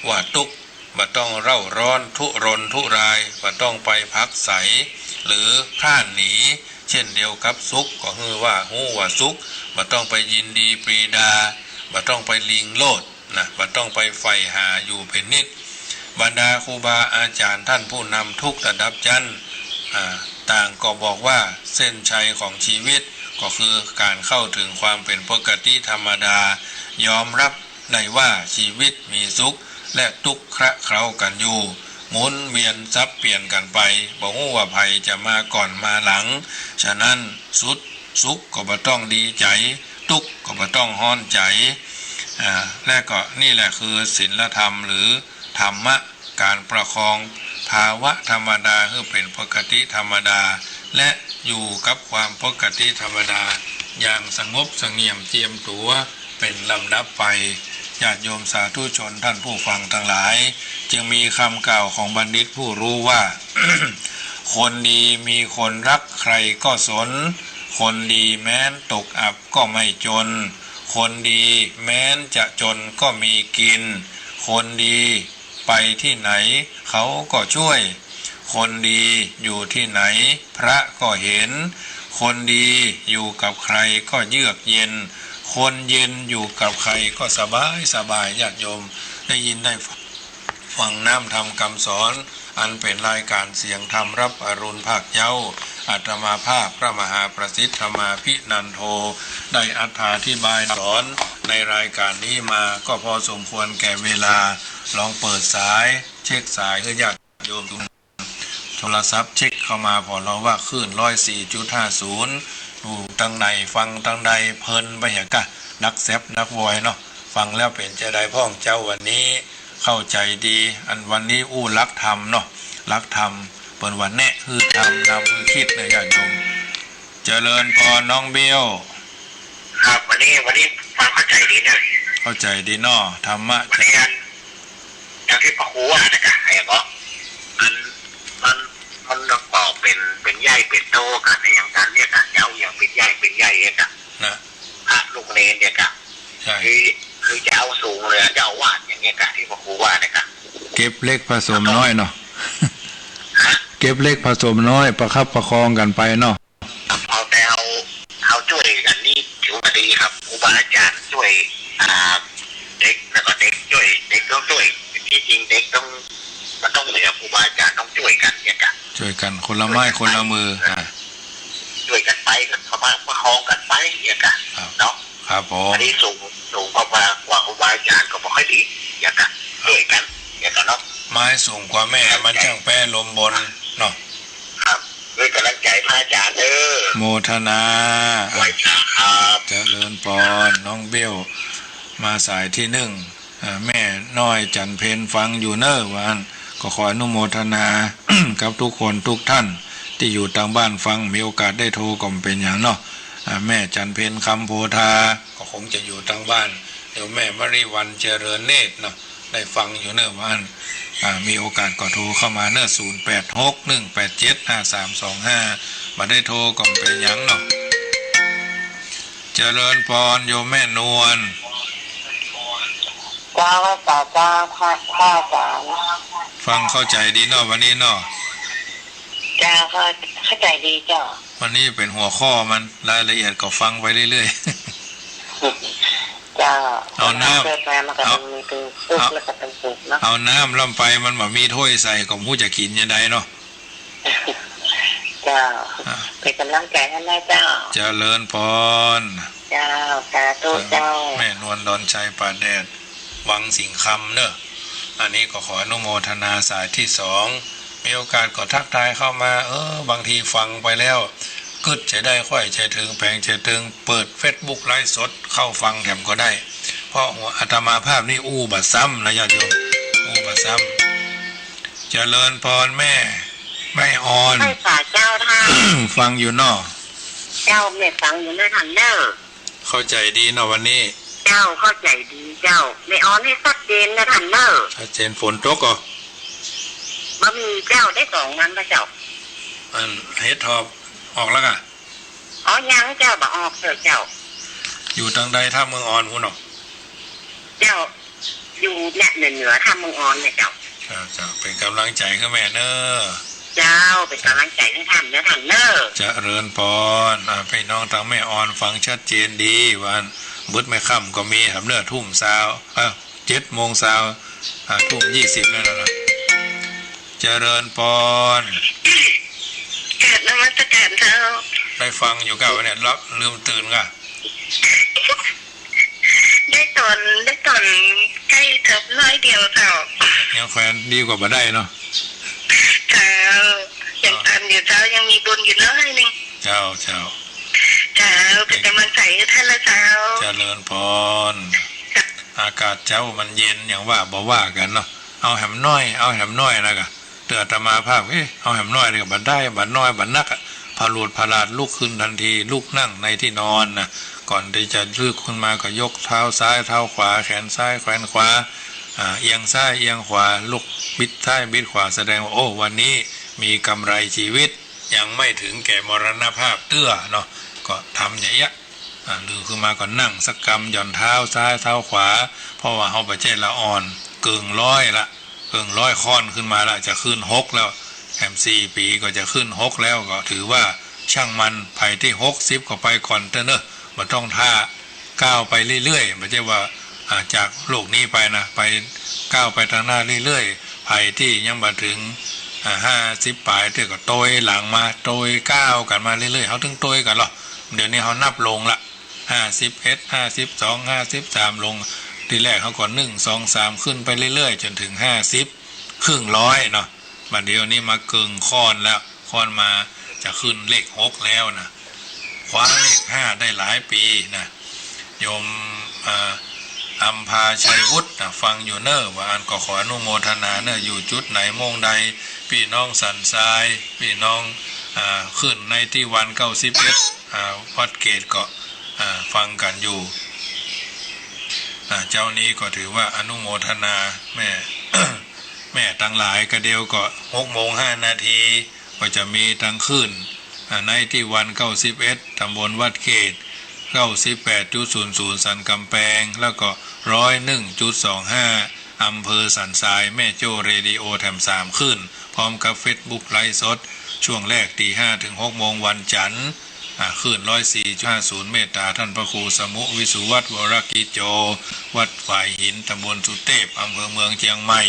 ว่าทุกข์บ่ต้องเร่าร้อนทุรนทุรายบ่ต้องไปพักใสหรือพล่านหนีเช่นเดียวกับสุขก็คือว่ารู้ว่าสุขบ่ต้องไปยินดีปรีดาบ่ต้องไปลิงโลดนะบ่ต้องไปใฝ่หาอยู่เป็นนิดบรรดาครูบาอาจารย์ท่านผู้นำทุกระดับชั้นต่างก็บอกว่าเส้นชัยของชีวิตก็คือการเข้าถึงความเป็นปกติธรรมดายอมรับได้ว่าชีวิตมีสุขและทุกข์คละเคล้ากันอยู่หมุนเวียนซับเปลี่ยนกันไปบ่ฮู้ว่าภัยจะมาก่อนมาหลังฉะนั้นสุขก็บ่ต้องดีใจทุกข์ก็บ่ต้องฮ้อนใจและก็นี่แหละคือศีลธรรมหรือธรรมะการประคองภาวะธรรมดาให้เป็นปกติธรรมดาและอยู่กับความปกติธรรมดาอย่างสงบเสงี่ยมเจียมตัวเป็นลำดับไปญาติโยมสาธุชนท่านผู้ฟังทั้งหลายจึงมีคำกล่าวของบัณฑิตผู้รู้ว่า คนดีมีคนรักใครก็สนคนดีแม้นตกอับก็ไม่จนคนดีแม้นจะจนก็มีกินคนดีไปที่ไหนเขาก็ช่วยคนดีอยู่ที่ไหนพระก็เห็นคนดีอยู่กับใครก็เยือกเย็นคนเย็นอยู่กับใครก็สบายญาติโยมได้ยินได้ฟังน้ำธรรมคำสอนอันเป็นรายการเสียงธรรมรับอรุณภาคเย้าอาตมาภาพพระมหาประสิทธิ์ธรรมาภินันโทได้อธิบายสอนในรายการนี้มาก็พอสมควรแก่เวลาลองเปิดสายเช็คสายให้ญาติโยมดูโทรศัพท์เช็คเข้ามาพอเราว่าคลื่น 104.50 ดูตั้งในฟังตั้งใดเพลินไปเหรอกะนักแซบนักวอยเนาะฟังแล้วเป็นจะได้พ่องเจ้าวันนี้เข้าใจดีอันวันนี้รักธรรมเนาะรักธรรมเปิดวันแน่คือธรรมนำคือคิดนะญาติโยมเจริญพรน้องเบี้ยวครับวันนี้ฟังเข้าใจดีเนี่ยเข้าใจดีเนาะธรรมะจะอย่างที่พระครูว่านะกะไอ้ก็มันต่อเป็นใหญ่เป็นโตกันในอย่างการเนี่ยกะเจ้าอย่างเป็นใหญ่เองกะนะพระลูกเนรเนี่ยกะใช่คือจะเอาสูงเลยจะเอาวาดอย่างเงี้ยกะที่พระครูว่านะกะเก็บเล็กผสมน้อยเนาะเก็บเล็กผสมน้อยประคับประคองกันไปเนาะเอาแต่เอาช่วยกันนี่ถือว่าดีครับครูบาอาจารย์ช่วยเด็กแล้วก็เด็กช่วยเด็กต้องช่วยที่จริงเด็กต้องเหลือครูบาอาจารย์ต้องช่วยกันเนี่ยกะช่วยกันคนละไม้คนละมือช่วยกันไปกันประมาณประคองกันไปเนี่ยกะเนาะครับผมอันนี้สูงกว่าครูบาอาจารย์ก็ไม่ค่อยดีเนี่ยกะช่วยกันเนี่ยกะเนาะไม้สูงกว่าแม่มันช่างแป้ลมบนเนาะครับด้วยกำลังใจพระอาจารย์โมทนาไว้ครับเจริญพรน้องเบี้ยวมาสายที่หนึ่งแม่น้อยจันเพนฟังอยู่เนอวันก็ขออนุโมทนา กับทุกคนทุกท่านที่อยู่ทางบ้านฟังมีโอกาสได้โทรก็เป็นอย่างเนาะแม่จันเพนคำโพธาก็คงจะอยู่ทางบ้านเดี๋ยวแม่มริวันเจริญเนตรเนาะได้ฟังอยู่เนอวันมีโอกาสก็โทรเข้ามาเนอ0861875325มาได้โทรก็เป็นอย่างเนาะเจริญพรโยมแม่นวลจ้าว่าจ้าพ่อจ๋าฟังเข้าใจดีเนาะวันนี้เนาะจ้าเข้าใจดีจ้าวันนี้เป็นหัวข้อมันรายละเอียดก็ฟังไปเรื่อยๆจ้าเอาน้ำเอาน้ำล่ำไปมันแบบมีถ้วยใส่ก็ผู้จะกินยังไงเนาะจ้าเป็นกำลังใจให้แม่เจ้าเจริญพรเจ้าสาธุเจ้าแม่นวลดอนชัยป่าแดดวังสิงคำเนอะอันนี้ก็ขออนุโมทนาสายที่สองมีโอกาสก็ทักทายเข้ามาบางทีฟังไปแล้วกึดจะได้ค่อยใจถึงแปลงใจถึงเปิด Facebook ไลฟ์สดเข้าฟังแถมก็ได้เพราะหัวอาตมาภาพนี่บัดซ้ำนะญาติโยมบัดซ้ำเจริญพรแม่ไม่อ่อนไม่ฝ่าเจ้าท่าฟังอยู่เนาะเจ้าไม่ฟังอยู่ในทันเนอร์เข้าใจดีเนาะวันนี้เจ้าเข้าใจดีเจ้าไม่อ่อนให้ชัดเจนนะทันเนอร์ชัดเจนฝนตกอ่ะบะหมี่เจ้าได้2วันพระเจ้าเฮ็ดทอบออกแล้วกะยังเจ้าบ่ออกเถอะเจ้า อยู่ทางใดท่าเมืองอ่อนพุ่นเนาะเจ้าอยู่เนี่ยเหนือท่าเมืองอ่อนเนี่ยเจ้าเป็นกำลังใจให้แม่เนอะเจ้าเป็นกำลังใจให้ท่านเนอะเจริญพรพี่น้องทางแม่อ่อนฟังชัดเจนดีวันบึดไม่ค่ำก็มีทำเนื้อทุ่มสาว7:00 นทุ่ม20แล้วนะเจริญพรกราบนมัสการเจ้าได้ฟังอยู่กับเนี่ยรับลืมตื่นก่ะได้ตอนใกล้เถิบน้อยเดียวเจ้ายังแขวนดีกว่าบ่ได้เนาะเจ้ายังทันอยู่เจ้ายังมีบุญอยู่น้อยนึงเจ้าเป็นกำลังใจให้ท่านนะเจ้าเจริญพรอากาศเจ้ามันเย็นอย่างว่าบ่ว่ากันเนาะเอาแหมน้อยนะกะเตือนอาตมาภาพเอาแหมน้อยเลยกับบัดได้บัดน้อยบัดนักพาหลุดพาลาดลุกขึ้นทันทีลุกนั่งในที่นอนนะก่อนที่จะลุกขึ้นมาก็ยกเท้าซ้ายเท้าขวาแขนซ้ายแขนขวาเอียงซ้ายเอียงขวาลุกบิดซ้ายบิดขวาแสดงว่าโอ้วันนี้มีกำไรชีวิตยังไม่ถึงแก่มรณภาพเตื้อเนาะก็ทำอย่างเงี้ยลือขึ้นมาก็นั่งสักกำหย่อนเท้าซ้ายเท้าขวาเพราะว่าเฮาประเทศละอ่อนเกิงร้อยค้อนขึ้นมาละจะขึ้น6แล้วแถม4 ปีก็จะขึ้น6แล้วก็ถือว่าช่างมันไปที่60ก็ไปก่อนเถอะเนอะบ่ต้องท่าก้าวไปเรื่อยๆไม่ใช่ว่าจากโลกนี้ไปนะไปก้าวไปทางหน้าเรื่อยๆไปที่ยังบ่ถึง50 ปลายเถอะก็โตยหลังมาโตยก้าวกันมาเรื่อยๆเขาถึงโตยกันหรอเดี๋ยวนี้เขานับลงละ51 52 53ลงทีแรกเขาก่อน1 2 3ขึ้นไปเรื่อยๆจนถึง50ครึ่งร้อยเนาะบัดเดี๋ยวนี้มาเกิงค้อนแล้วค้อนมาจะขึ้นเลข6แล้วนะคว้าเลข5ได้หลายปีนะโยมอัมพาชัยวุฒิฟังอยู่เนอะว่าอันก็ขออนุโมทนาเนอะอยู่จุดไหนโมงใดพี่น้องสันทรายพี่น้องขึ้นในที่วัน91วัดเกตก็ฟังกันอยู่เจ้านี้ก็ถือว่าอนุโมทนาแม่ แม่ตั้งหลายกระเดียวก็6:05ก็จะมีตั้งขึ้นในที่วัน91ตำบลวัดเกต98.00 สันกำแพงแล้วก็101.25อำเภอสันทรายแม่โจ้เรดิโอแถม3ขึ้นพร้อมกับ Facebook ไลฟ์สดช่วงแรกตี 5 ถึง 6 โมงวันจันทร์ขึ้น 104.50 เมตตาท่านพระครูสมุวิสุวัฒน์วรกิจโจวัดฝ่ายหินตำบลสุเทพอำเภอเมืองเชียงใหม่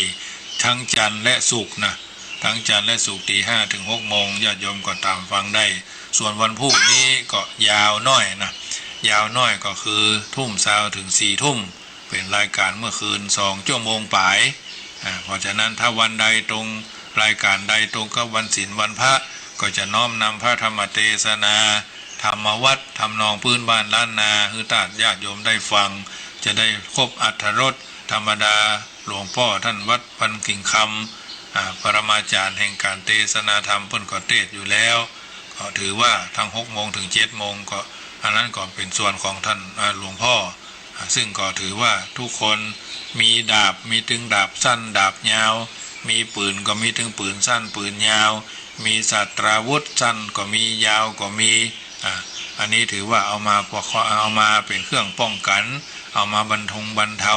ทั้งจันทร์และศุกร์นะทั้งจันทร์และศุกร์ตี 5 ถึง 6 โมงญาติโยมก็ตามฟังได้ส่วนวันพรุ่งนี้ก็ยาวน้อยนะยาวน้อยก็คือทุ่มเช้าถึง4 ทุ่มเป็นรายการเมื่อคืน2 ชั่วโมงปลายเพราะฉะนั้นถ้าวันใดตรงรายการใดตรงกับวันศีลวันพระก็จะน้อมนำพระธรรมเทศนาธรรมวัดทำนองพื้นบ้านล้านนาคือญาติโยมได้ฟังจะได้ครบอรรถรสธรรมดาหลวงพ่อท่านวัดพันกิ่งคำปรมาจารย์แห่งการเทศนาธรรมเพิ่นก็เทศอยู่แล้วก็ถือว่าทั้ง6 โมงถึง 7 โมงก็อันนั้นก็เป็นส่วนของท่านหลวงพ่อซึ่งก็ถือว่าทุกคนมีดาบมีถึงดาบสั้นดาบยาวมีปืนก็มีถึงปืนสั้นปืนยาวมีสัตราวุธสั้นก็มียาวก็มีอันนี้ถือว่าเอามาเป็นเครื่องป้องกันเอามาบรรเทา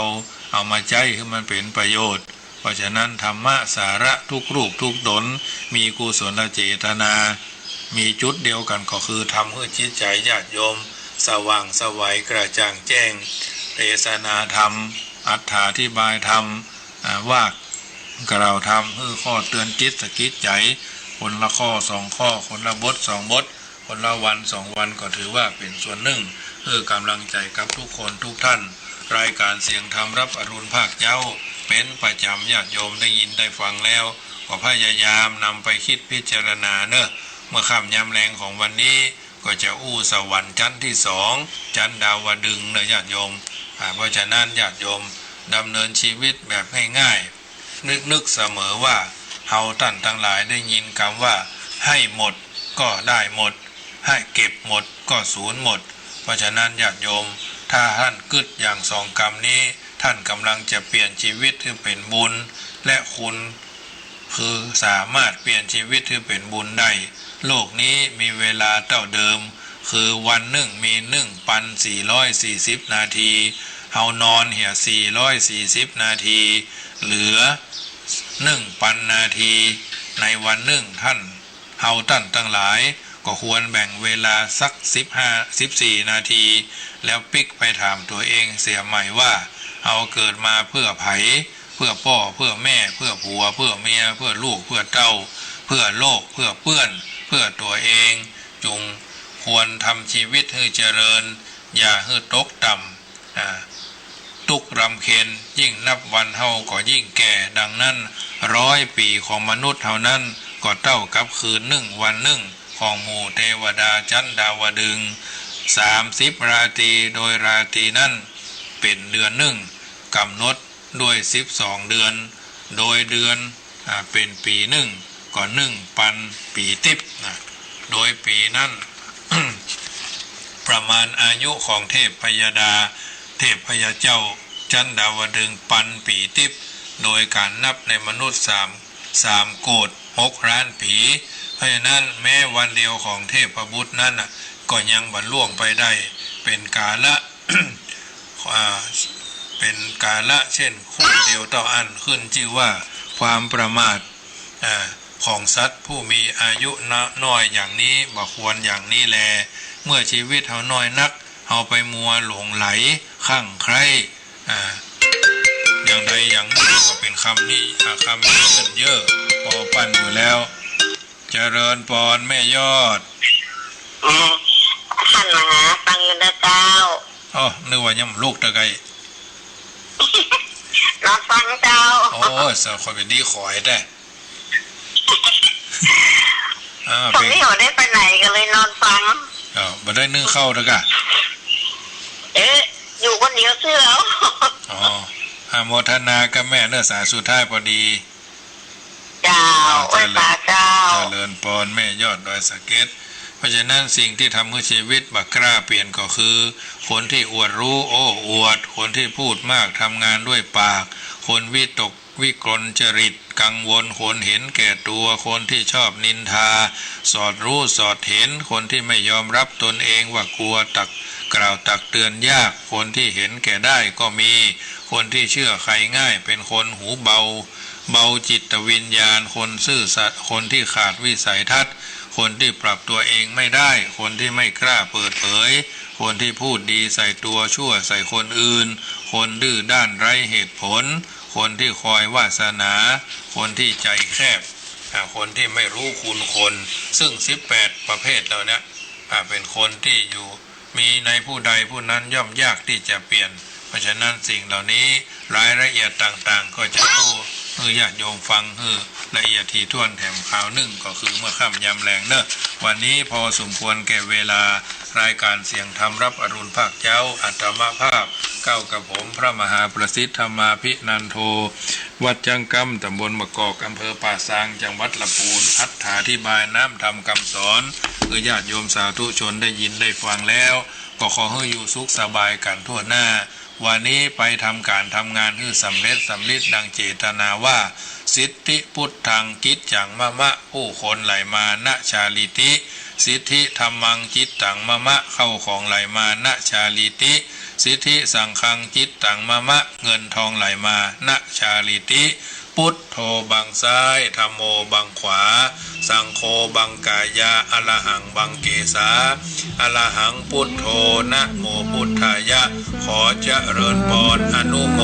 เอามาใจให้มันเป็นประโยชน์เพราะฉะนั้นธรรมะสาระทุกรูปทุกตนมีกุศลเจตนามีจุดเดียวกันก็คือทำให้จิตใจญาติโยมสว่างสวัยกระจ่างแจ้งเทศนาธรรมอธิบายธรรมว่ากล่าวธรรมคือข้อเตือนจิตสกิดใจคนละข้อ2 ข้อคนละบท2 บทคนละวัน2 วันก็ถือว่าเป็นส่วนหนึ่งเพื่อกำลังใจกับทุกคนทุกท่านรายการเสียงธรรมรับอรุณภาคเจ้าเป็นประจำญาติโยมได้ยินได้ฟังแล้วก็พยายามนำไปคิดพิจารณาเนอะเมื่อค่ำยามแรงของวันนี้ก็จะอู้สวรรค์ชั้นที่2ชั้นดาวดึงส์นะญาติโยมเพราะฉะนั้นญาติโยมดำเนินชีวิตแบบง่ายๆนึกเสมอว่าเฮาท่านทั้งหลายได้ยินคำว่าให้หมดก็ได้หมดให้เก็บหมดก็สูญหมดเพราะฉะนั้นญาติโยมถ้าท่านกึศอย่าง2 คำนี้ท่านกำลังจะเปลี่ยนชีวิตให้เป็นบุญและคุณคือสามารถเปลี่ยนชีวิตให้เป็นบุญได้โลกนี้มีเวลาเท่าเดิม คือวันหนึ่งมี1,440 นาทีเฮานอนเหี่ย440 นาทีเหลือ1,000 นาทีในวันหนึ่งท่านเฮาตั้นทั้งหลายก็ควรแบ่งเวลาสัก14 นาทีแล้วปิกไปถามตัวเองเสียใหม่ว่าเอาเกิดมาเพื่อไผเพื่อพ่อเพื่อแม่เพื่อผัวเพื่อเมียเพื่อลูกเพื่อเต้าเพื่อโลกเพื่อเพื่อนเพื่อตัวเองจงควรทำชีวิตให้เจริญอย่าให้ตกต่ำทุกรำเค็ญยิ่งนับวันเฮาก็ยิ่งแก่ดังนั้น100 ปีของมนุษย์เท่านั้นก็เท่ากับคืนหนึ่งวันหนึ่งของหมู่เทวดาชั้นดาวดึง30 ราตรีโดยราตรีนั้นเป็นเดือนหนึ่งกำหนดด้วย12 เดือนโดยเดือนเป็นปีหนึ่งก็1,000 ปีติบนะโดยปีนั้น ประมาณอายุของเทพพยดาเทพพยเจ้าชั้นดาวดึง1,000 ปีติบโดยการนับในมนุษย์3 โกฏ6 ล้านผีเพราะฉะนั้นแม้วันเดียวของเทพบุตรนั้นก็ยังบรรล่วงไปได้เป็นกาละ เป็นกาละเช่นคู่เดียวต่ออันขึ้นชื่อว่าความประมาทของสัตว์ผู้มีอายุน้อยอย่างนี้บ่ควรอย่างนี้แลเมื่อชีวิตเฮาน้อยนักเฮาไปมัวหลงไหลข้างใครอย่างใดอย่างหนึ่งก็เป็นคำนี้คำนี้กันเยอะพอปั้นอยู่แล้วเจริญพรแม่ยอดท่านมหาฟังอยู่นะเจ้าอ๋อนึกว่ายังลูกตะไกรอฟังเจ้าโอ้สาวคอยเป็นดีขอยได้ผมไม่ได้ไปไหนกันเลยนอนฟังบ่ได้นึ่งเข้าตะกะอยู่คนเดียวเสื้อแล้วอ๋อโมทนากับแม่เนื้อสายสุดท้ายพอดีเจ้าไว้ตาเจ้าเจริญพรแม่ยอดดอยสะเก็ดเพราะฉะนั้นสิ่งที่ทำให้ชีวิตบักกล้าเปลี่ยนก็คือคนที่อวดรู้โอ้อวดคนที่พูดมากทำงานด้วยปากคนวิตกวิกลจริตกังวลคนเห็นแก่ตัวคนที่ชอบนินทาสอดรู้สอดเห็นคนที่ไม่ยอมรับตนเองว่ากลัวกล่าวตักเตือนยากคนที่เห็นแก่ได้ก็มีคนที่เชื่อใครง่ายเป็นคนหูเบาจิตวิญญาณคนซื่อสัตย์คนที่ขาดวิสัยทัศน์คนที่ปรับตัวเองไม่ได้คนที่ไม่กล้าเปิดเผยคนที่พูดดีใส่ตัวชั่วใส่คนอื่นคนดื้อด้านไร้เหตุผลคนที่คอยวาสนาคนที่ใจแคบคนที่ไม่รู้คุณคนซึ่ง18 ประเภทเหล่านี้เป็นคนที่อยู่มีในผู้ใดผู้นั้นย่อมยากที่จะเปลี่ยนเพราะฉะนั้นสิ่งเหล่านี้รายละเอียดต่างๆก็จะพูดญาติโยมฟังละเอียดถี่ถ้วนแถมข่าวหนึ่งก็คือเมื่อค่ำยามแรงเนอะวันนี้พอสมควรแก่เวลารายการเสียงธรรมรับอรุณภาคเจ้าอัตมภาพก้าวกับผมพระมหาประสิทธิ์ธรรมาภินันโทวัดจังกำตำบลมะกอกอำเภอป่าซางจังหวัดลำพูนอธิบายน้ำธรรมคำสอนญาติโยมสาธุชนได้ยินได้ฟังแล้วก็ขอให้อยู่สุขสบายกันทั่วหน้าวันนี้ไปทำการทำงานให้สำเร็จสำลิดดังเจตนาว่าสิทธิพุทธังกิจจังมะมะผู้คนไหลมานะชาลิติสิทธิธรรมังจิตตังมะมะเข้าของไหลมานะชาลิติสิทธิสังฆังจิตตังมะมะเงินทองไหลมานะชาลิติพุทโธบังซ้ายธัมโมบังขวาสังโฆบังกายะอรหังบังเกสาอรหังพุทโธนะโมพุทธายะขอเจริญพรอนุโม